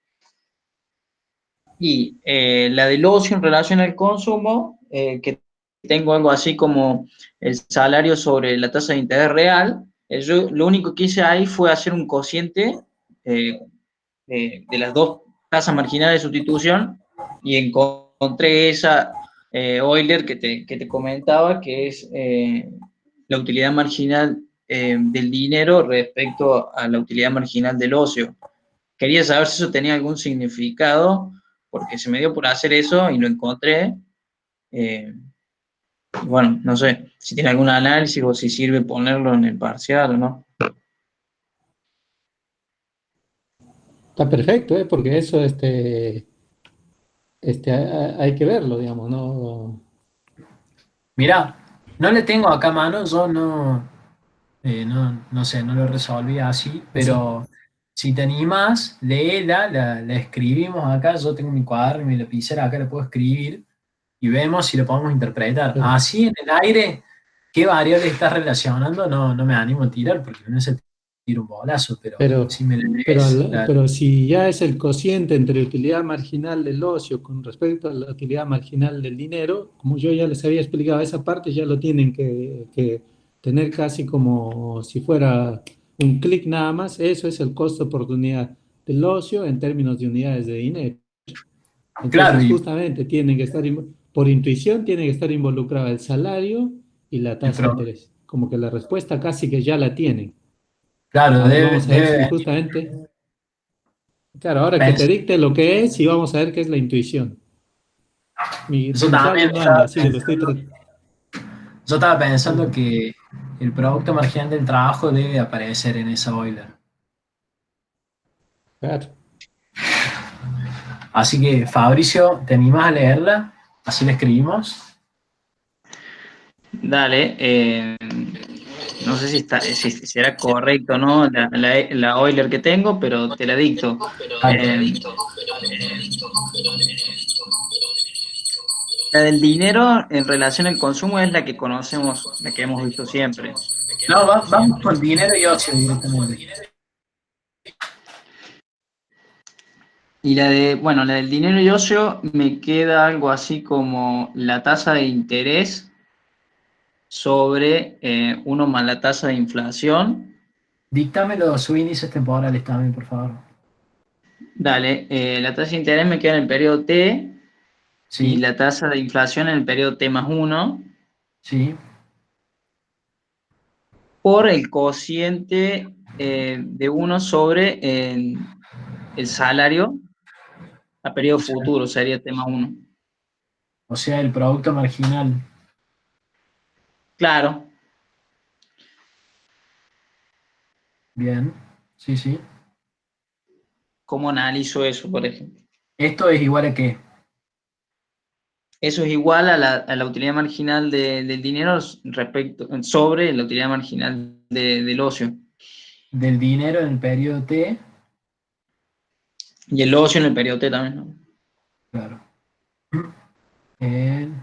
[SPEAKER 5] Y la del ocio en relación al consumo, que tengo algo así como el salario sobre la tasa de interés real. Yo lo único que hice ahí fue hacer un cociente de las dos tasas marginales de sustitución y encontré esa Euler que te comentaba, que es la utilidad marginal del dinero respecto a la utilidad marginal del ocio. Quería saber si eso tenía algún significado, porque se me dio por hacer eso y lo encontré. Bueno, no sé si tiene algún análisis o si sirve ponerlo en el parcial o no.
[SPEAKER 2] Está perfecto, porque eso hay que verlo, digamos, ¿no?
[SPEAKER 3] Mirá, no le tengo acá a mano, yo no sé, no lo resolví así, pero si te animás, léela, la escribimos acá, yo tengo mi cuaderno y mi lapicera acá, la puedo escribir y vemos si lo podemos interpretar. Así en el aire, ¿qué variable estás relacionando? No me animo a tirar porque no se tira un bolazo, pero si me lees,
[SPEAKER 2] pero si ya es el cociente entre utilidad marginal del ocio con respecto a la utilidad marginal del dinero, como yo ya les había explicado, esa parte ya lo tienen que tener casi como si fuera un clic nada más. Eso es el costo por unidad del ocio en términos de unidades de dinero. Entonces, claro, justamente tienen que estar, por intuición, tiene que estar involucrado el salario y la tasa de interés. Como que la respuesta casi que ya la tienen.
[SPEAKER 3] Claro,
[SPEAKER 2] vamos a ver si justamente. Claro, ahora que te dicte lo que es y vamos a ver qué es la intuición. Yo
[SPEAKER 3] estaba pensando que el producto marginal del trabajo debe aparecer en esa Euler.
[SPEAKER 2] Claro.
[SPEAKER 3] Así que, Fabricio, ¿te animás a leerla? ¿Así la escribimos?
[SPEAKER 5] Dale. No sé si será correcto, ¿no? La Euler que tengo, pero te la dicto. La del dinero en relación al consumo es la que conocemos, la que hemos visto siempre.
[SPEAKER 3] No, vamos con dinero y ocio directamente.
[SPEAKER 5] Y la del dinero y ocio me queda algo así como la tasa de interés sobre 1 más la tasa de inflación.
[SPEAKER 3] Díctame los subíndices temporales también, por favor.
[SPEAKER 5] Dale, la tasa de interés me queda en el periodo T
[SPEAKER 3] Sí.
[SPEAKER 5] y la tasa de inflación en el periodo T más 1
[SPEAKER 3] Sí.
[SPEAKER 5] por el cociente de 1 sobre el salario a periodo futuro, sería T más 1.
[SPEAKER 3] O sea, el producto marginal.
[SPEAKER 5] Claro,
[SPEAKER 3] Bien. Sí, sí.
[SPEAKER 5] ¿cómo analizo eso, por ejemplo?
[SPEAKER 3] ¿Esto es igual a qué?
[SPEAKER 5] Eso es igual a la utilidad marginal del dinero sobre la utilidad marginal del ocio.
[SPEAKER 3] Del dinero en el periodo T.
[SPEAKER 5] Y el ocio en el periodo T también, ¿no?
[SPEAKER 3] Claro. El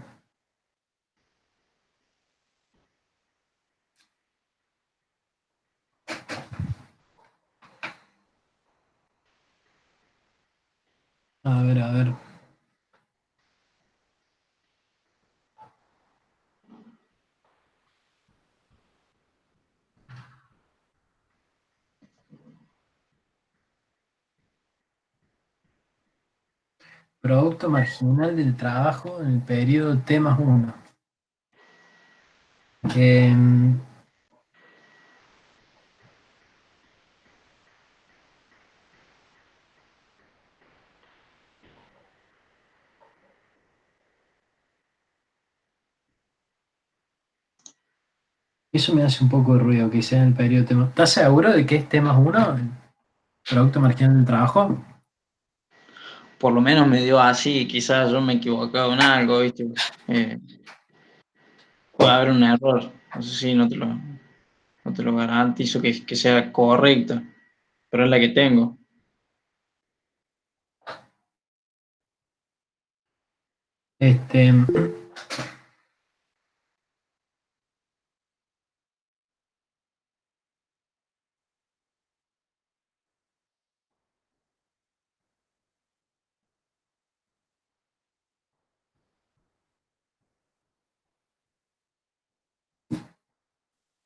[SPEAKER 3] A ver, a ver. Producto marginal del trabajo en el periodo T más 1. Eso me hace un poco de ruido que sea en el periodo T más. ¿Estás seguro de que es T más 1? El producto marginal del trabajo.
[SPEAKER 5] Por lo menos me dio así, quizás yo me he equivocado en algo, ¿viste? Puede haber un error, eso sí, no te lo garantizo que sea correcta, pero es la que tengo.
[SPEAKER 3] Este.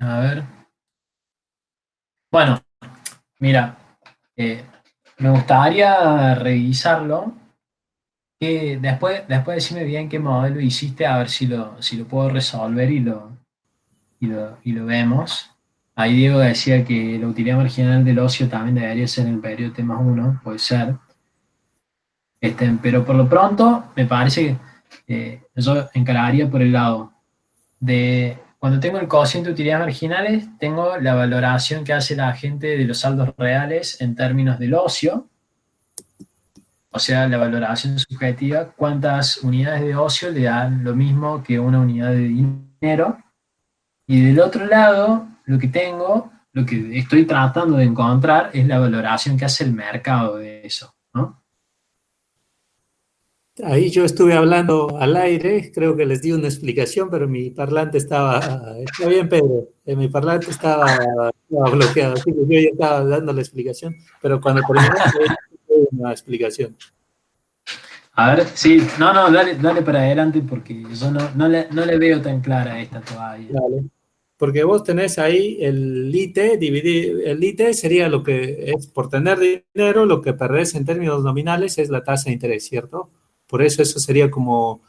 [SPEAKER 3] A ver. Bueno, mira, me gustaría revisarlo. Que después decime bien qué modelo hiciste, a ver si lo puedo resolver y lo vemos. Ahí Diego decía que la utilidad marginal del ocio también debería ser en el periodo T más 1, puede ser. Pero por lo pronto, me parece que yo encararía por el lado de cuando tengo el cociente de utilidades marginales, tengo la valoración que hace la gente de los saldos reales en términos del ocio, o sea, la valoración subjetiva, cuántas unidades de ocio le dan lo mismo que una unidad de dinero. Y del otro lado, lo que estoy tratando de encontrar es la valoración que hace el mercado de eso, ¿no?
[SPEAKER 2] Ahí yo estuve hablando al aire, creo que les di una explicación, pero mi parlante está bien, Pedro, mi parlante estaba bloqueado, así que yo ya estaba dando la explicación, pero cuando terminé, una explicación.
[SPEAKER 3] A ver, sí, no, dale para adelante porque yo no le veo tan clara esta todavía.
[SPEAKER 2] Vale. Porque vos tenés ahí el IT, el IT sería lo que es por tener dinero, lo que perdés en términos nominales es la tasa de interés, ¿cierto? Por eso sería como,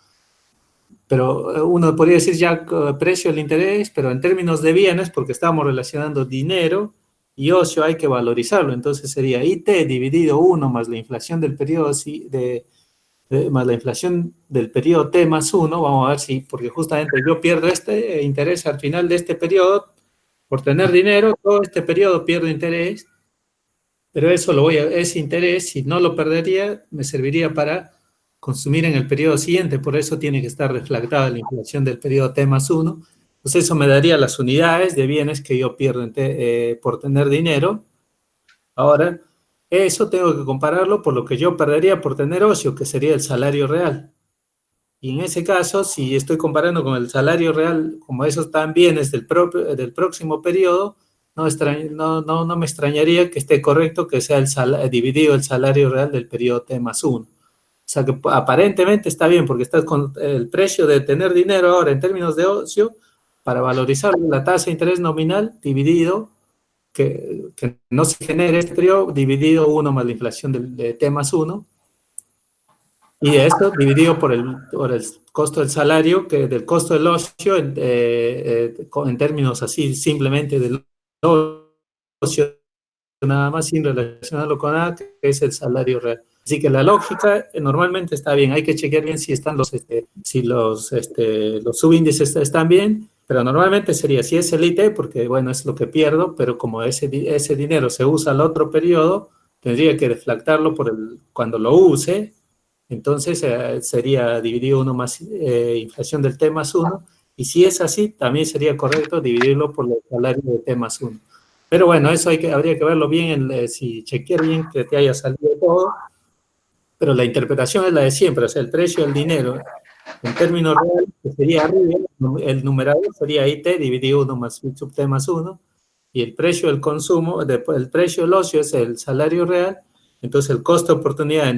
[SPEAKER 2] pero uno podría decir ya precio del interés, pero en términos de bienes, porque estamos relacionando dinero y ocio, hay que valorizarlo. Entonces sería IT dividido 1 más la inflación del periodo más la inflación del periodo T más 1, vamos a ver si, porque justamente yo pierdo este interés al final de este periodo, por tener dinero, todo este periodo pierdo interés, pero ese interés, si no lo perdería, me serviría para consumir en el periodo siguiente, por eso tiene que estar reflectada la inflación del periodo T más 1, entonces eso me daría las unidades de bienes que yo pierdo por tener dinero. Ahora, eso tengo que compararlo por lo que yo perdería por tener ocio, que sería el salario real. Y en ese caso, si estoy comparando con el salario real, como esos también es del próximo periodo, no me extrañaría que esté correcto que sea dividido el salario real del periodo T más 1. O sea que aparentemente está bien, porque estás con el precio de tener dinero ahora en términos de ocio, para valorizar la tasa de interés nominal dividido, que no se genere este periodo, dividido 1 más la inflación de T más 1, y esto dividido por el costo del salario, del costo del ocio, en términos así simplemente del ocio, nada más sin relacionarlo con nada, que es el salario real. Así que la lógica normalmente está bien, hay que chequear bien si están los subíndices están bien, pero normalmente sería, si es el IT, porque bueno, es lo que pierdo, pero como ese dinero se usa al otro periodo, tendría que deflactarlo cuando lo use. Entonces sería dividido 1 más inflación del T más 1, y si es así, también sería correcto dividirlo por el salario de T más 1. Pero bueno, eso habría que verlo bien, chequear bien que te haya salido todo, pero la interpretación es la de siempre, o sea, el precio del dinero en términos reales, que sería arriba, el numerador sería IT dividido 1 más sub T más 1, y el precio del consumo, el precio del ocio es el salario real, entonces el costo de oportunidad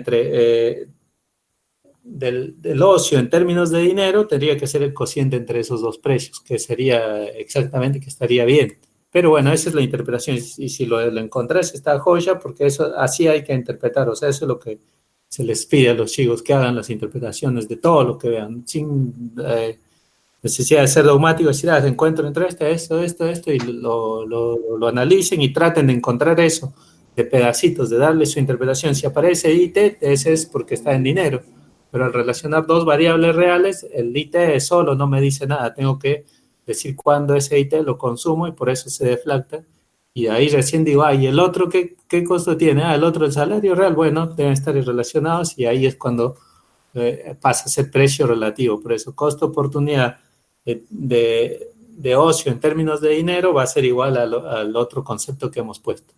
[SPEAKER 2] del ocio en términos de dinero tendría que ser el cociente entre esos dos precios, que sería exactamente, que estaría bien. Pero bueno, esa es la interpretación, y si lo encontrás está joya, porque eso así hay que interpretar, o sea, eso es lo que se les pide a los chicos, que hagan las interpretaciones de todo lo que vean, sin necesidad de ser dogmático, decir, encuentro entre esto, y lo analicen y traten de encontrar eso, de pedacitos, de darle su interpretación. Si aparece IT, ese es porque está en dinero, pero al relacionar dos variables reales, el IT solo no me dice nada, tengo que decir cuándo ese IT lo consumo y por eso se deflacta, y ahí recién digo, ¿y el otro qué costo tiene? El otro, el salario real, bueno, deben estar relacionados, y ahí es cuando pasa a ser precio relativo. Por eso, costo-oportunidad de ocio en términos de dinero va a ser igual al otro concepto que hemos puesto.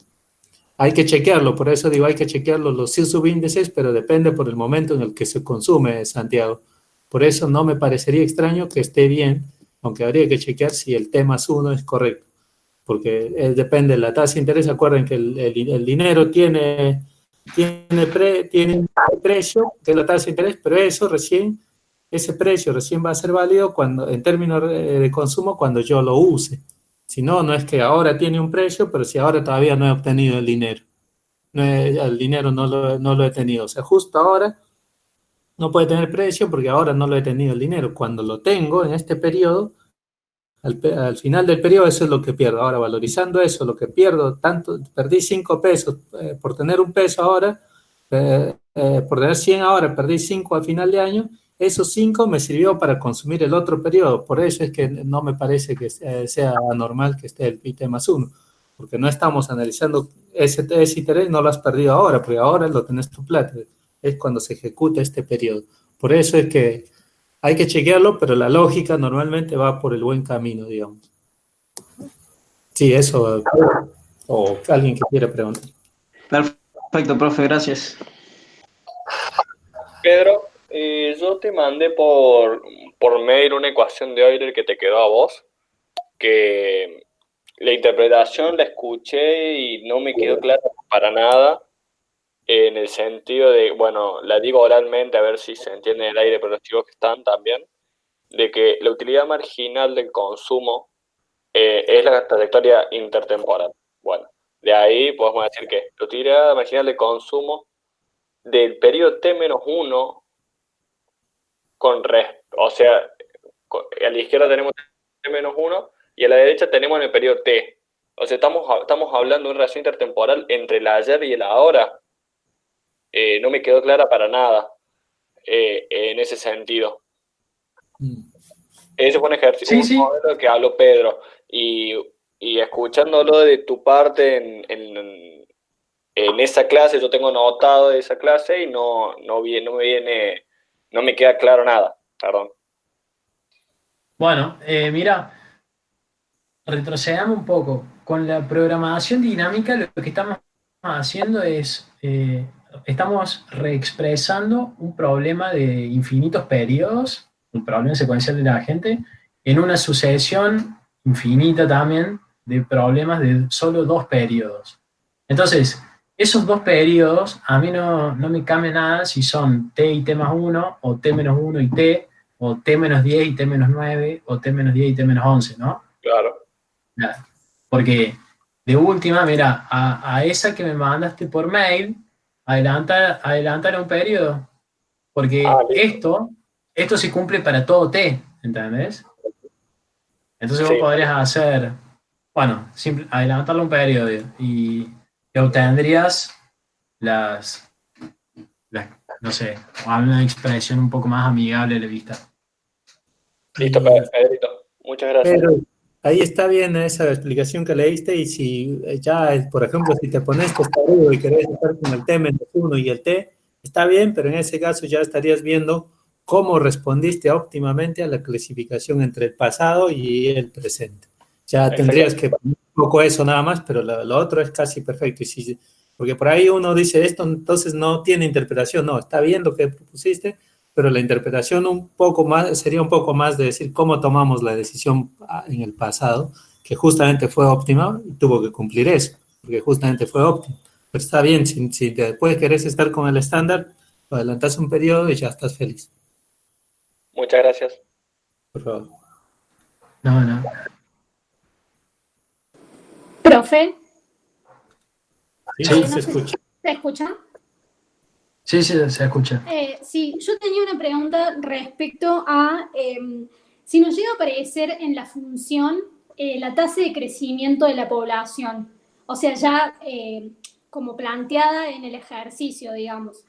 [SPEAKER 2] Hay que chequearlo, por eso digo, hay que chequearlo los subíndices, pero depende por el momento en el que se consume, Santiago. Por eso no me parecería extraño que esté bien, aunque habría que chequear si el T más 1 es correcto, porque depende de la tasa de interés. Acuerden que el dinero tiene precio, que es la tasa de interés, pero ese precio recién va a ser válido en términos de consumo cuando yo lo use. Si no, no es que ahora tiene un precio, pero si ahora todavía no he obtenido el dinero. El dinero no lo he tenido. O sea, justo ahora no puede tener precio porque ahora no lo he tenido el dinero. Cuando lo tengo en este periodo, al final del periodo, eso es lo que pierdo. Ahora, valorizando eso, lo que pierdo, perdí 5 pesos por tener un peso ahora, por tener 100 ahora, perdí 5 al final de año. Esos 5 me sirvió para consumir el otro periodo. Por eso es que no me parece que sea anormal que esté el IT más 1, porque no estamos analizando ese interés, no lo has perdido ahora, porque ahora lo tenés tu plata. Es cuando se ejecuta este periodo. Por eso es que hay que chequearlo, pero la lógica normalmente va por el buen camino, digamos. Sí, eso. O alguien que quiera preguntar.
[SPEAKER 5] Perfecto, profe, gracias.
[SPEAKER 4] Pedro, yo te mandé por mail una ecuación de Euler que te quedó a vos, que la interpretación la escuché y no me quedó clara para nada, en el sentido de, bueno, la digo oralmente a ver si se entiende en el aire, pero los chicos que están también, de que la utilidad marginal del consumo es la trayectoria intertemporal. Bueno, de ahí podemos decir que la utilidad marginal del consumo del periodo T-1, o sea, a la izquierda tenemos T-1 y a la derecha tenemos en el periodo T. O sea, estamos hablando de una relación intertemporal entre el ayer y el ahora. No me quedó clara para nada en ese sentido. Ese fue un ejercicio, un modelo que habló Pedro, y escuchándolo de tu parte en esa clase, yo tengo notado de esa clase y no me queda claro nada, perdón.
[SPEAKER 3] Bueno, mira, retrocedamos un poco. Con la programación dinámica lo que estamos haciendo es estamos reexpresando un problema de infinitos periodos, un problema secuencial de la gente, en una sucesión infinita también de problemas de solo 2 periodos. Entonces, esos 2 periodos a mí no me cambia nada si son t y t más 1, o t menos 1 y t, o t menos 10 y t menos 9, o t menos 10 y t menos 11, ¿no?
[SPEAKER 4] Claro.
[SPEAKER 3] Porque de última, mira, a esa que me mandaste por mail, adelantar un periodo, porque esto se cumple para todo t, ¿entendés? Entonces vos podrías hacer, bueno, adelantarle un periodo y obtendrías no sé, una expresión un poco más amigable de la vista.
[SPEAKER 4] Listo, Pedrito. Muchas gracias.
[SPEAKER 2] Pero ahí está bien esa explicación que leíste, y si ya, por ejemplo, si te pones testarudo y querés estar con el T-1 y el T, está bien, pero en ese caso ya estarías viendo cómo respondiste óptimamente a la clasificación entre el pasado y el presente. Ya tendrías que poner un poco eso nada más, pero lo otro es casi perfecto. Y porque por ahí uno dice esto, entonces no tiene interpretación. No, está bien lo que propusiste, pero la interpretación sería un poco más de decir cómo tomamos la decisión en el pasado, que justamente fue óptima y tuvo que cumplir eso, porque justamente fue óptimo. Pero está bien, si después querés estar con el estándar, adelantás un periodo y ya estás feliz.
[SPEAKER 4] Muchas gracias.
[SPEAKER 2] Por favor.
[SPEAKER 3] No.
[SPEAKER 12] Profe.
[SPEAKER 2] Sí, se escucha.
[SPEAKER 12] ¿Se escucha?
[SPEAKER 3] Sí, se escucha.
[SPEAKER 12] Sí, yo tenía una pregunta respecto a si nos llega a aparecer en la función la tasa de crecimiento de la población, o sea, ya como planteada en el ejercicio, digamos,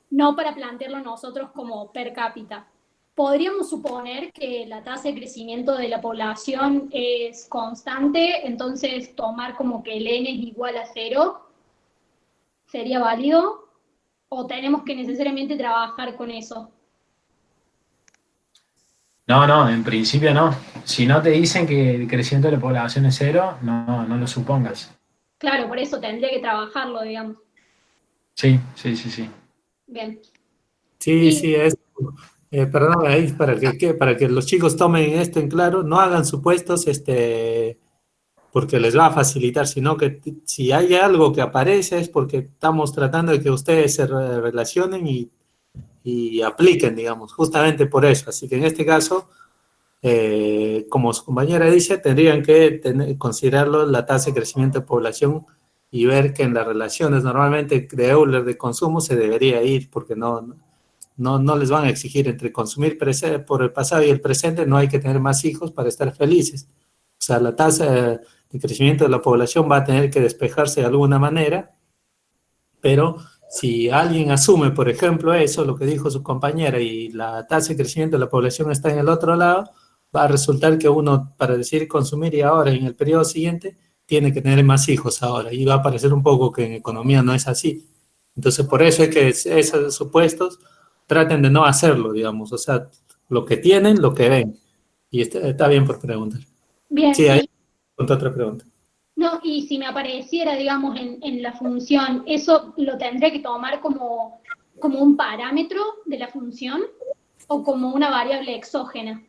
[SPEAKER 12] no para plantearlo nosotros como per cápita. ¿Podríamos suponer que la tasa de crecimiento de la población es constante, entonces tomar como que el n es igual a 0? ¿Sería válido? ¿O tenemos que necesariamente trabajar con eso?
[SPEAKER 3] No, en principio no. Si no te dicen que el crecimiento de la población es 0, no lo supongas.
[SPEAKER 12] Claro, por eso tendría que trabajarlo, digamos.
[SPEAKER 3] Sí.
[SPEAKER 12] Bien.
[SPEAKER 2] Sí, es. Perdón, ahí para que los chicos tomen esto en claro, no hagan supuestos porque les va a facilitar, sino que si hay algo que aparece es porque estamos tratando de que ustedes se relacionen y apliquen, digamos, justamente por eso. Así que en este caso, como su compañera dice, tendrían que considerarlo la tasa de crecimiento de población y ver que en las relaciones normalmente de Euler de consumo se debería ir, porque no les van a exigir entre consumir por el pasado y el presente, no hay que tener más hijos para estar felices. O sea, la tasa de crecimiento de la población va a tener que despejarse de alguna manera, pero si alguien asume, por ejemplo, eso, lo que dijo su compañera, y la tasa de crecimiento de la población está en el otro lado, va a resultar que uno, para decir consumir y ahora en el periodo siguiente, tiene que tener más hijos ahora, y va a parecer un poco que en economía no es así. Entonces, por eso es que esos supuestos traten de no hacerlo, digamos, o sea, lo que tienen, lo que ven. Y está bien por preguntar.
[SPEAKER 12] Bien.
[SPEAKER 2] Sí, ahí con otra pregunta.
[SPEAKER 12] No, y si me apareciera, digamos, en la función, ¿eso lo tendría que tomar como un parámetro de la función o como una variable exógena?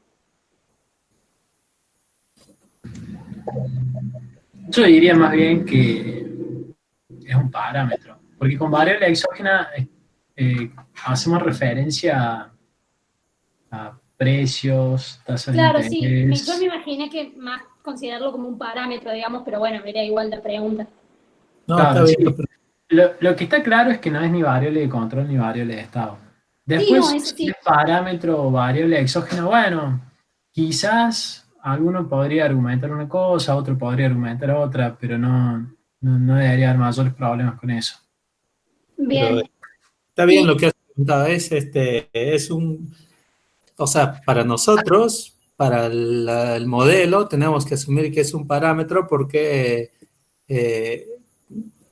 [SPEAKER 3] Yo diría más bien que es un parámetro, porque con variable exógena hacemos referencia a precios, tasas
[SPEAKER 12] Claro,
[SPEAKER 3] de interés.
[SPEAKER 12] sí, yo me imaginé que más considerarlo como un parámetro, digamos, pero bueno, era igual la pregunta.
[SPEAKER 2] No,
[SPEAKER 3] Claro,
[SPEAKER 2] está bien.
[SPEAKER 3] sí. Lo que está claro es que no es ni variable de control ni variable de estado. Después,
[SPEAKER 12] Sí, no, eso sí.
[SPEAKER 3] si es parámetro o variable exógena, bueno, quizás alguno podría argumentar una cosa, otro podría argumentar otra, pero no debería haber mayores problemas con eso.
[SPEAKER 12] Bien.
[SPEAKER 2] Pero está bien lo que has preguntado, o sea, para nosotros, para el modelo, tenemos que asumir que es un parámetro porque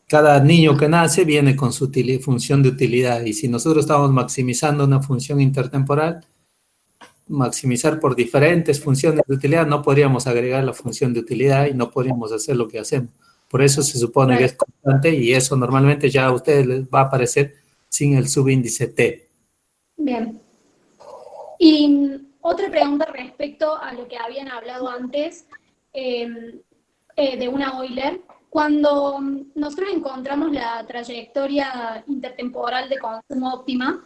[SPEAKER 2] cada niño que nace viene con su función de utilidad, y si nosotros estamos maximizando una función intertemporal, maximizar por diferentes funciones de utilidad, no podríamos agregar la función de utilidad y no podríamos hacer lo que hacemos. Por eso se supone que es constante, y eso normalmente ya a ustedes les va a aparecer sin el subíndice T.
[SPEAKER 12] Bien. Y otra pregunta respecto a lo que habían hablado antes de una Euler. Cuando nosotros encontramos la trayectoria intertemporal de consumo óptima,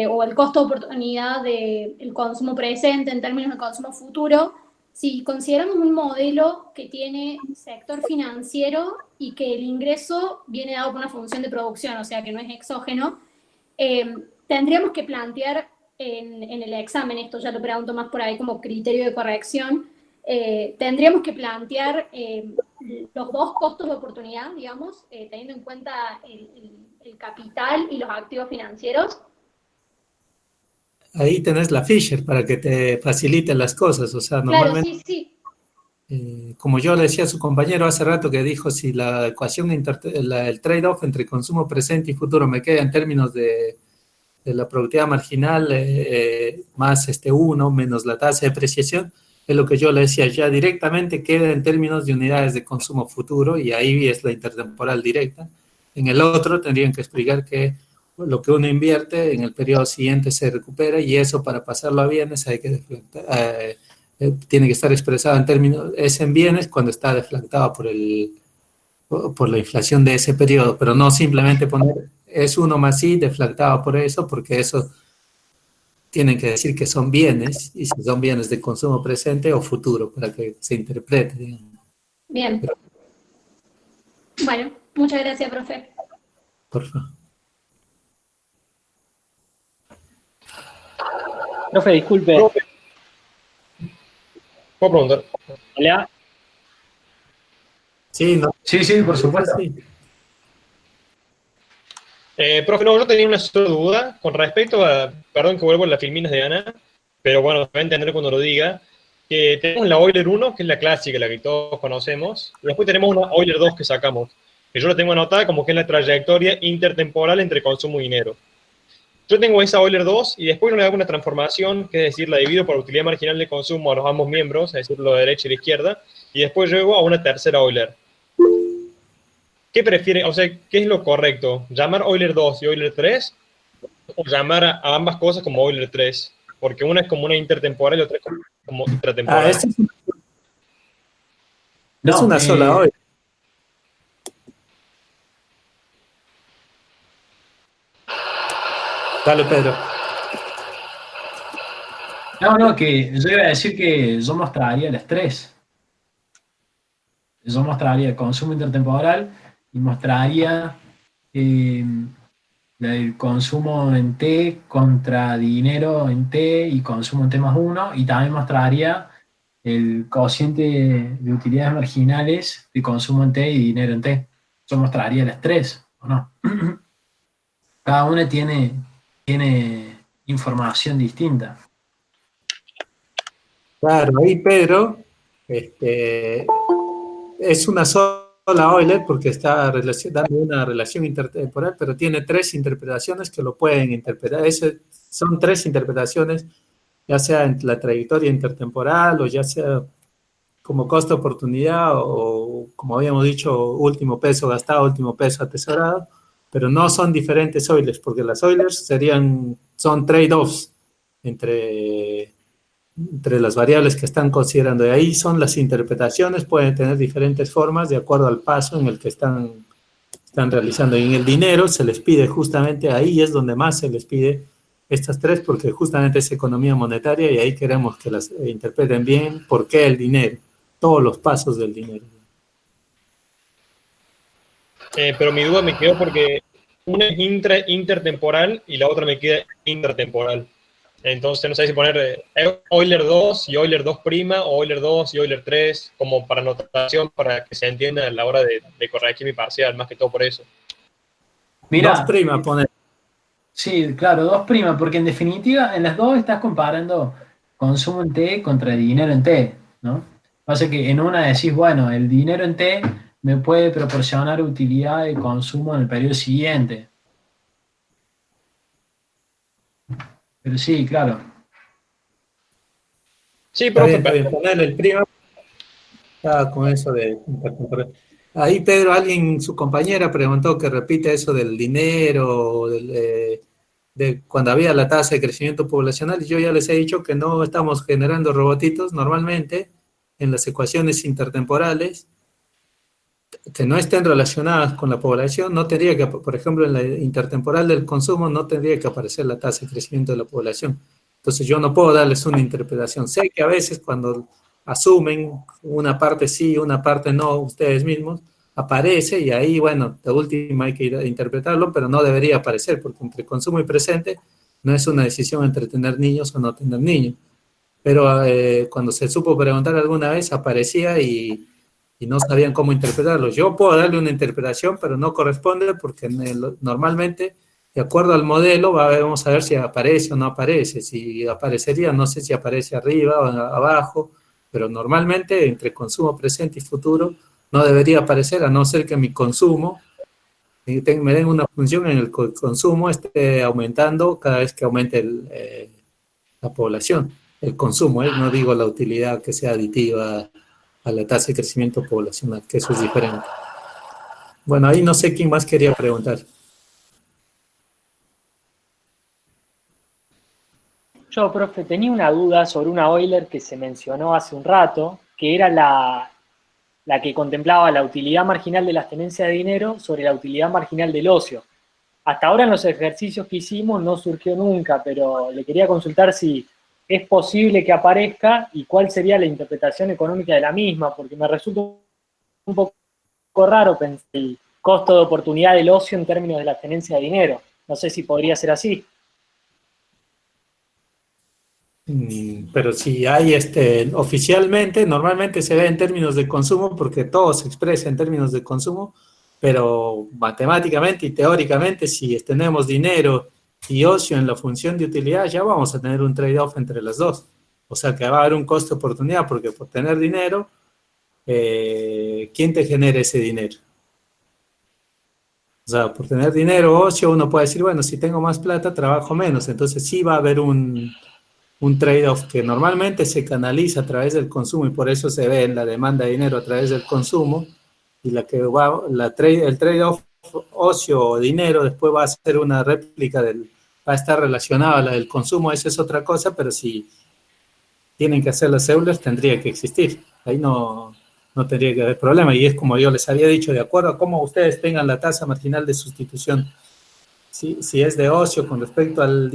[SPEAKER 12] o el costo de oportunidad del consumo presente en términos de consumo futuro, si consideramos un modelo que tiene sector financiero y que el ingreso viene dado por una función de producción, o sea que no es exógeno, tendríamos que plantear en el examen, esto ya lo pregunto más por ahí como criterio de corrección, tendríamos que plantear los dos costos de oportunidad, digamos, teniendo en cuenta el capital y los activos financieros.
[SPEAKER 2] Ahí tenés la Fisher para que te facilite las cosas, o sea,
[SPEAKER 12] Claro,
[SPEAKER 2] normalmente,
[SPEAKER 12] sí.
[SPEAKER 2] Como yo le decía a su compañero hace rato que dijo, si la ecuación, el trade-off entre consumo presente y futuro me queda en términos de la productividad marginal más 1 menos la tasa de depreciación, es lo que yo le decía, ya directamente queda en términos de unidades de consumo futuro y ahí es la intertemporal directa. En el otro tendrían que explicar que lo que uno invierte en el periodo siguiente se recupera y eso para pasarlo a bienes hay que tiene que estar expresado en términos, es en bienes cuando está deflactado por la inflación de ese periodo, pero no simplemente poner es 1 más I deflactado por eso, porque eso tienen que decir que son bienes, y si son bienes de consumo presente o futuro, para que se interprete, digamos.
[SPEAKER 12] Bien. Bueno, muchas gracias, profe.
[SPEAKER 2] Por favor.
[SPEAKER 13] Profe, disculpe.
[SPEAKER 14] ¿Puedo preguntar?
[SPEAKER 13] Hola.
[SPEAKER 2] Sí, no.
[SPEAKER 3] Sí, por supuesto.
[SPEAKER 2] Sí.
[SPEAKER 14] Profe, no, yo tenía una sola duda con respecto a, perdón que vuelvo a las filminas de Ana, pero bueno, se va a entender cuando lo diga, que tenemos la Euler 1, que es la clásica, la que todos conocemos, y después tenemos una Euler 2 que sacamos, que yo la tengo anotada como que es la trayectoria intertemporal entre consumo y dinero. Yo tengo esa Euler 2 y después le hago una transformación, que es decir, la divido por utilidad marginal de consumo a los ambos miembros, es decir, la derecha y la izquierda, y después llego a una tercera Euler. ¿Qué prefiere? O sea, ¿qué es lo correcto? ¿Llamar Euler 2 y Euler 3? ¿O llamar a ambas cosas como Euler 3? Porque una es como una intertemporal y otra es como intratemporal.
[SPEAKER 2] Es una sola Euler. Dale, Pedro.
[SPEAKER 3] No, que yo iba a decir que yo mostraría las tres. Yo mostraría el consumo intertemporal y mostraría el consumo en T contra dinero en T y consumo en T más 1, y también mostraría el cociente de utilidades marginales de consumo en T y dinero en T. Yo mostraría las tres, ¿o no? Cada una tiene información distinta.
[SPEAKER 2] Claro, ahí Pedro es una sola Euler porque está dando una relación intertemporal, pero tiene 3 interpretaciones que lo pueden interpretar. Son 3 interpretaciones, ya sea en la trayectoria intertemporal o ya sea como costo-oportunidad o, como habíamos dicho, último peso gastado, último peso atesorado, pero no son diferentes Eulers, porque las Eulers son trade-offs entre las variables que están considerando. Y ahí son las interpretaciones, pueden tener diferentes formas de acuerdo al paso en el que están realizando. Y en el dinero se les pide justamente, ahí es donde más se les pide estas 3, porque justamente es economía monetaria y ahí queremos que las interpreten bien. ¿Por qué el dinero? Todos los pasos del dinero.
[SPEAKER 14] Pero mi duda me quedó porque una es intertemporal y la otra me queda intratemporal. Entonces no sé si poner Euler 2 y Euler 2' o Euler 2 y Euler 3 como para notación, para que se entienda a la hora de corregir mi parcial, más que todo por eso.
[SPEAKER 3] Mira,
[SPEAKER 2] 2' poner.
[SPEAKER 3] Sí, claro, 2', porque en definitiva en las dos estás comparando consumo en T contra dinero en T, ¿no? Pasa que en una decís, bueno, el dinero en T me puede proporcionar utilidad de consumo en el periodo siguiente. Pero sí, claro.
[SPEAKER 14] Sí, pero
[SPEAKER 2] está bien, ponerle el prima con eso de intertemporal. ahí Pedro, su compañera preguntó que repite eso del dinero, de cuando había la tasa de crecimiento poblacional, y yo ya les he dicho que no estamos generando robotitos normalmente en las ecuaciones intertemporales que no estén relacionadas con la población. No tendría que, por ejemplo, en la intertemporal del consumo no tendría que aparecer la tasa de crecimiento de la población. Entonces yo no puedo darles una interpretación. Sé que a veces cuando asumen una parte sí, una parte no, ustedes mismos, aparece y ahí, bueno, de última hay que ir a interpretarlo, pero no debería aparecer, porque entre consumo y presente no es una decisión entre tener niños o no tener niños. Pero cuando se supo preguntar alguna vez, aparecía y no sabían cómo interpretarlo. Yo puedo darle una interpretación, pero no corresponde porque normalmente, de acuerdo al modelo, vamos a ver si aparece o no aparece. Si aparecería, no sé si aparece arriba o abajo, pero normalmente entre consumo presente y futuro no debería aparecer, a no ser que mi consumo me den una función en el que el consumo esté aumentando cada vez que aumente la población. El consumo, no digo la utilidad que sea aditiva a la tasa de crecimiento poblacional, que eso es diferente. Bueno, ahí no sé quién más quería preguntar.
[SPEAKER 13] Yo, profe, tenía una duda sobre una Euler que se mencionó hace un rato, que era la que contemplaba la utilidad marginal de las tenencias de dinero sobre la utilidad marginal del ocio. Hasta ahora en los ejercicios que hicimos no surgió nunca, pero le quería consultar si es posible que aparezca y cuál sería la interpretación económica de la misma, porque me resulta un poco raro pensar el costo de oportunidad del ocio en términos de la tenencia de dinero. No sé si podría ser así.
[SPEAKER 2] Pero si hay, oficialmente, normalmente se ve en términos de consumo, porque todo se expresa en términos de consumo, pero matemáticamente y teóricamente, si tenemos dinero y ocio en la función de utilidad, ya vamos a tener un trade-off entre las dos. O sea que va a haber un costo de oportunidad, porque por tener dinero, ¿quién te genera ese dinero? O sea, por tener dinero, ocio, uno puede decir, bueno, si tengo más plata, trabajo menos. Entonces sí va a haber un trade-off que normalmente se canaliza a través del consumo y por eso se ve en la demanda de dinero a través del consumo, y el trade-off ocio o dinero después va a ser una réplica va a estar relacionado a la del consumo. Esa es otra cosa, pero si tienen que hacer las Eulers tendría que existir, ahí no tendría que haber problema, y es como yo les había dicho, de acuerdo a cómo ustedes tengan la tasa marginal de sustitución, si es de ocio con respecto al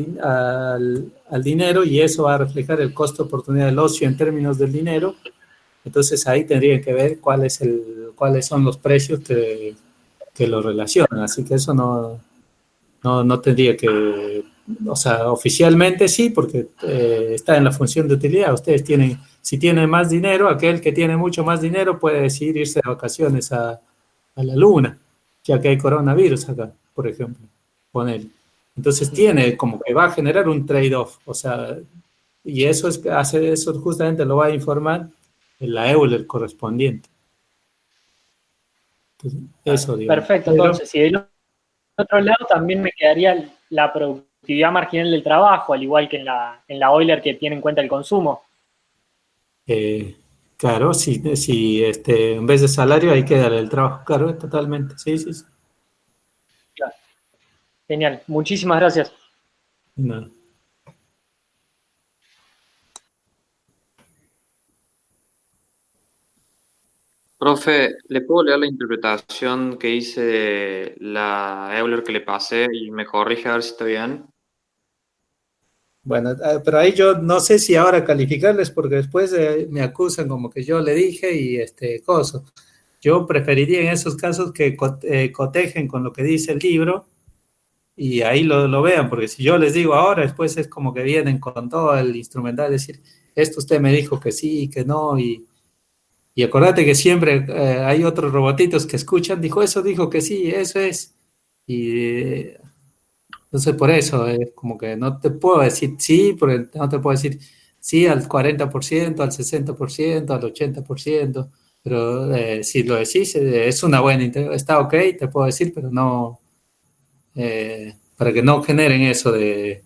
[SPEAKER 2] dinero, y eso va a reflejar el costo de oportunidad del ocio en términos del dinero, entonces ahí tendrían que ver cuáles son los precios que lo relacionan. Así que eso no tendría que, o sea, oficialmente sí, porque está en la función de utilidad. Ustedes si tienen más dinero, aquel que tiene mucho más dinero puede decidir irse de vacaciones a la luna, ya que hay coronavirus acá, por ejemplo. Poner. Entonces tiene como que va a generar un trade-off, o sea, y eso justamente lo va a informar en la Euler correspondiente. Entonces, eso digo.
[SPEAKER 13] Perfecto, entonces, y del otro lado también me quedaría la productividad marginal del trabajo, al igual que en la Euler que tiene en cuenta el consumo.
[SPEAKER 2] Claro, si en vez de salario hay que darle el trabajo, claro, totalmente, sí.
[SPEAKER 13] Claro. Genial, muchísimas gracias.
[SPEAKER 2] No.
[SPEAKER 1] Profe, ¿le puedo leer la interpretación que hice de la Euler que le pasé y me corrige a ver si está bien?
[SPEAKER 2] Bueno, pero ahí yo no sé si ahora calificarles, porque después me acusan como que yo le dije y coso. Yo preferiría en esos casos que cotejen con lo que dice el libro y ahí lo vean, porque si yo les digo ahora, después es como que vienen con todo el instrumental, decir, esto usted me dijo que sí, que no, y acordate que siempre hay otros robotitos que escuchan, dijo que sí, eso es, y entonces por eso es como que no te puedo decir sí, porque no te puedo decir sí al 40%, al 60%, al 80%, pero si lo decís, es una buena, está ok, te puedo decir, pero no, para que no generen eso de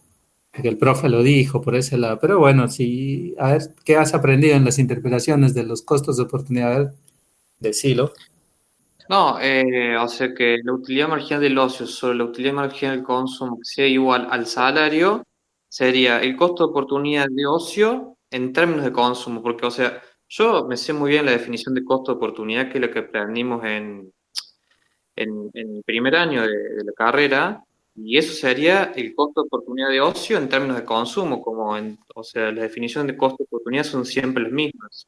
[SPEAKER 2] que el profe lo dijo por ese lado. Pero bueno, a ver, ¿qué has aprendido en las interpretaciones de los costos de oportunidad? A ver, decilo.
[SPEAKER 1] No, o sea que la utilidad marginal del ocio sobre la utilidad marginal del consumo que sea igual al salario sería el costo de oportunidad de ocio en términos de consumo, porque, o sea, yo me sé muy bien la definición de costo de oportunidad, que es lo que aprendimos en el primer año de la carrera, y eso sería el costo de oportunidad de ocio en términos de consumo, o sea, las definiciones de costo de oportunidad son siempre las mismas.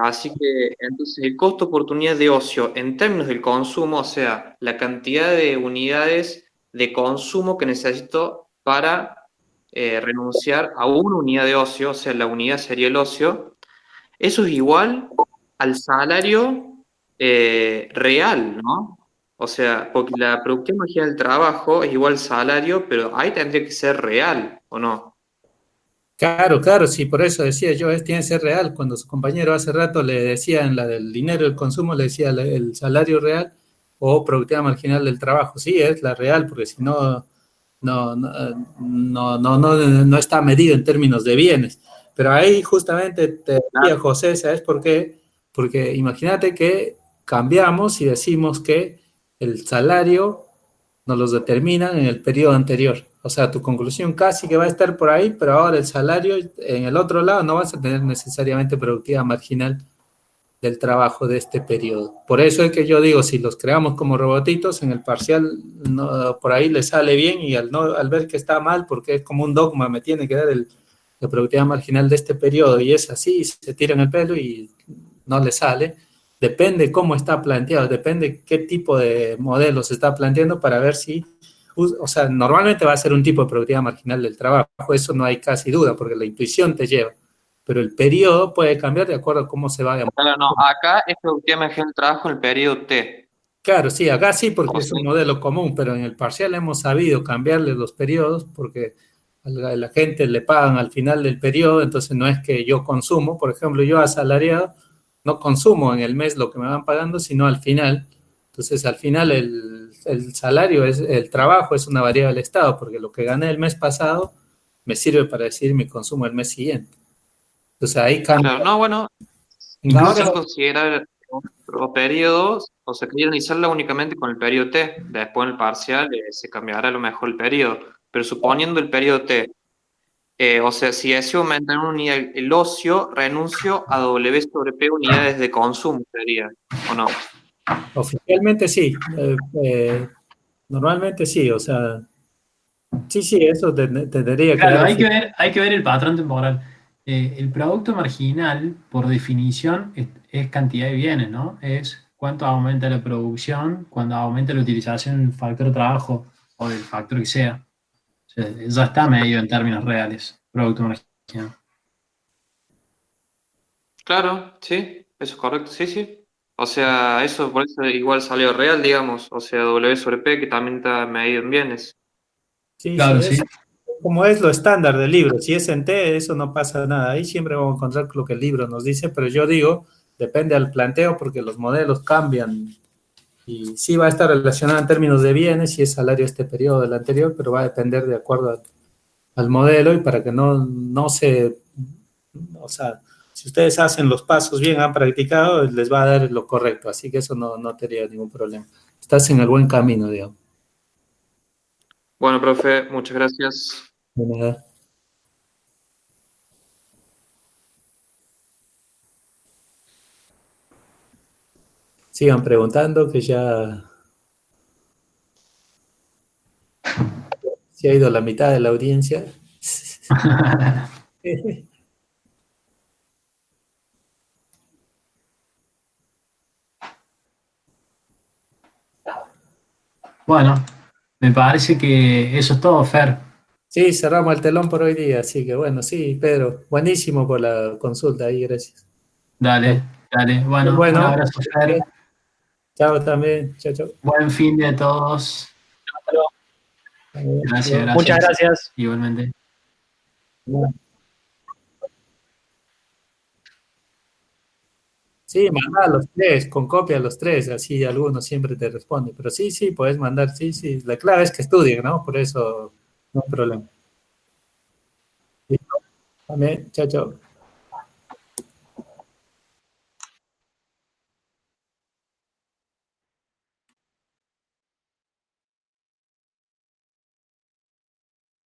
[SPEAKER 1] Así que entonces el costo oportunidad de ocio en términos del consumo, o sea, la cantidad de unidades de consumo que necesito para renunciar a una unidad de ocio, o sea, la unidad sería el ocio, eso es igual al salario real, ¿no? O sea, porque la productividad marginal del trabajo es igual al salario, pero ahí tendría que ser real, ¿o no?
[SPEAKER 2] Claro, claro, sí, por eso decía yo, tiene que ser real. Cuando su compañero hace rato le decía en la del dinero del consumo, le decía el salario real o productividad marginal del trabajo. Sí, es la real, porque si no, no está medido en términos de bienes. Pero ahí justamente te decía José, ¿sabes por qué? Porque imagínate que cambiamos y decimos que el salario nos los determinan en el periodo anterior. O sea, tu conclusión casi que va a estar por ahí, pero ahora el salario en el otro lado no vas a tener necesariamente productividad marginal del trabajo de este periodo. Por eso es que yo digo, si los creamos como robotitos, en el parcial por ahí le sale bien y al ver que está mal, porque es como un dogma, me tiene que dar la productividad marginal de este periodo y es así, se tira en el pelo y no le sale. Depende cómo está planteado, depende qué tipo de modelo se está planteando para ver si, o sea, normalmente va a ser un tipo de productividad marginal del trabajo, eso no hay casi duda, porque la intuición te lleva, pero el periodo puede cambiar de acuerdo a cómo se vaya.
[SPEAKER 1] Claro, no, acá es productividad marginal del trabajo en el periodo T.
[SPEAKER 2] Claro, sí, acá sí, porque es un modelo común, pero en el parcial hemos sabido cambiarle los periodos porque a la gente le pagan al final del periodo, entonces no es que yo consumo, por ejemplo, yo asalariado no consumo en el mes lo que me van pagando, sino al final. Entonces, al final el salario, el trabajo es una variable del Estado, porque lo que gané el mes pasado me sirve para decir mi consumo el mes siguiente. Entonces, ahí cambia.
[SPEAKER 1] Claro, no, bueno, incluso sin considerar los periodos, o sea, quería analizarla únicamente con el periodo T. Después en el parcial se cambiará a lo mejor el periodo. Pero suponiendo el periodo T, o sea, si deseo aumentar una unidad el ocio, renuncio a W sobre P unidades de consumo, sería, ¿o no?
[SPEAKER 2] Oficialmente sí, normalmente sí, o sea, sí, eso tendría que
[SPEAKER 3] Claro,
[SPEAKER 2] ver.
[SPEAKER 3] hay que ver el patrón temporal. El producto marginal, por definición, es cantidad de bienes, ¿no? Es cuánto aumenta la producción, cuando aumenta la utilización del factor trabajo o del factor que sea. O sea, ya está medido en términos reales, producto marginal.
[SPEAKER 1] Claro, sí, eso es correcto, sí, sí. O sea, eso por eso igual salió real, digamos. O sea, W sobre P, que también está medido en bienes.
[SPEAKER 2] Sí,
[SPEAKER 3] Claro,
[SPEAKER 2] sí,
[SPEAKER 3] sí.
[SPEAKER 2] como es lo estándar del libro. Si es en T, eso no pasa nada. Ahí siempre vamos a encontrar lo que el libro nos dice, pero yo digo, depende al planteo porque los modelos cambian y sí va a estar relacionado en términos de bienes, si es salario este periodo del anterior, pero va a depender de acuerdo al modelo y para que no se, o sea, si ustedes hacen los pasos bien, han practicado, les va a dar lo correcto, así que eso no tendría ningún problema. Estás en el buen camino, digamos.
[SPEAKER 1] Bueno, profe, muchas gracias.
[SPEAKER 2] De nada. Sigan preguntando que ya se ha ido la mitad de la audiencia.
[SPEAKER 3] Bueno, me parece que eso es todo, Fer.
[SPEAKER 2] Sí, cerramos el telón por hoy día, así que bueno, sí, Pedro, buenísimo por la consulta ahí, gracias.
[SPEAKER 3] Dale. Bueno, un abrazo, Fer.
[SPEAKER 2] Chao también, chao.
[SPEAKER 3] Buen fin de todos. Gracias.
[SPEAKER 13] Muchas gracias.
[SPEAKER 3] Igualmente.
[SPEAKER 2] Sí, manda a los tres, con copia a los tres, así algunos siempre te responden. Pero sí, puedes mandar, sí. La clave es que estudien, ¿no? Por eso no hay problema. Listo. Amén. Chao.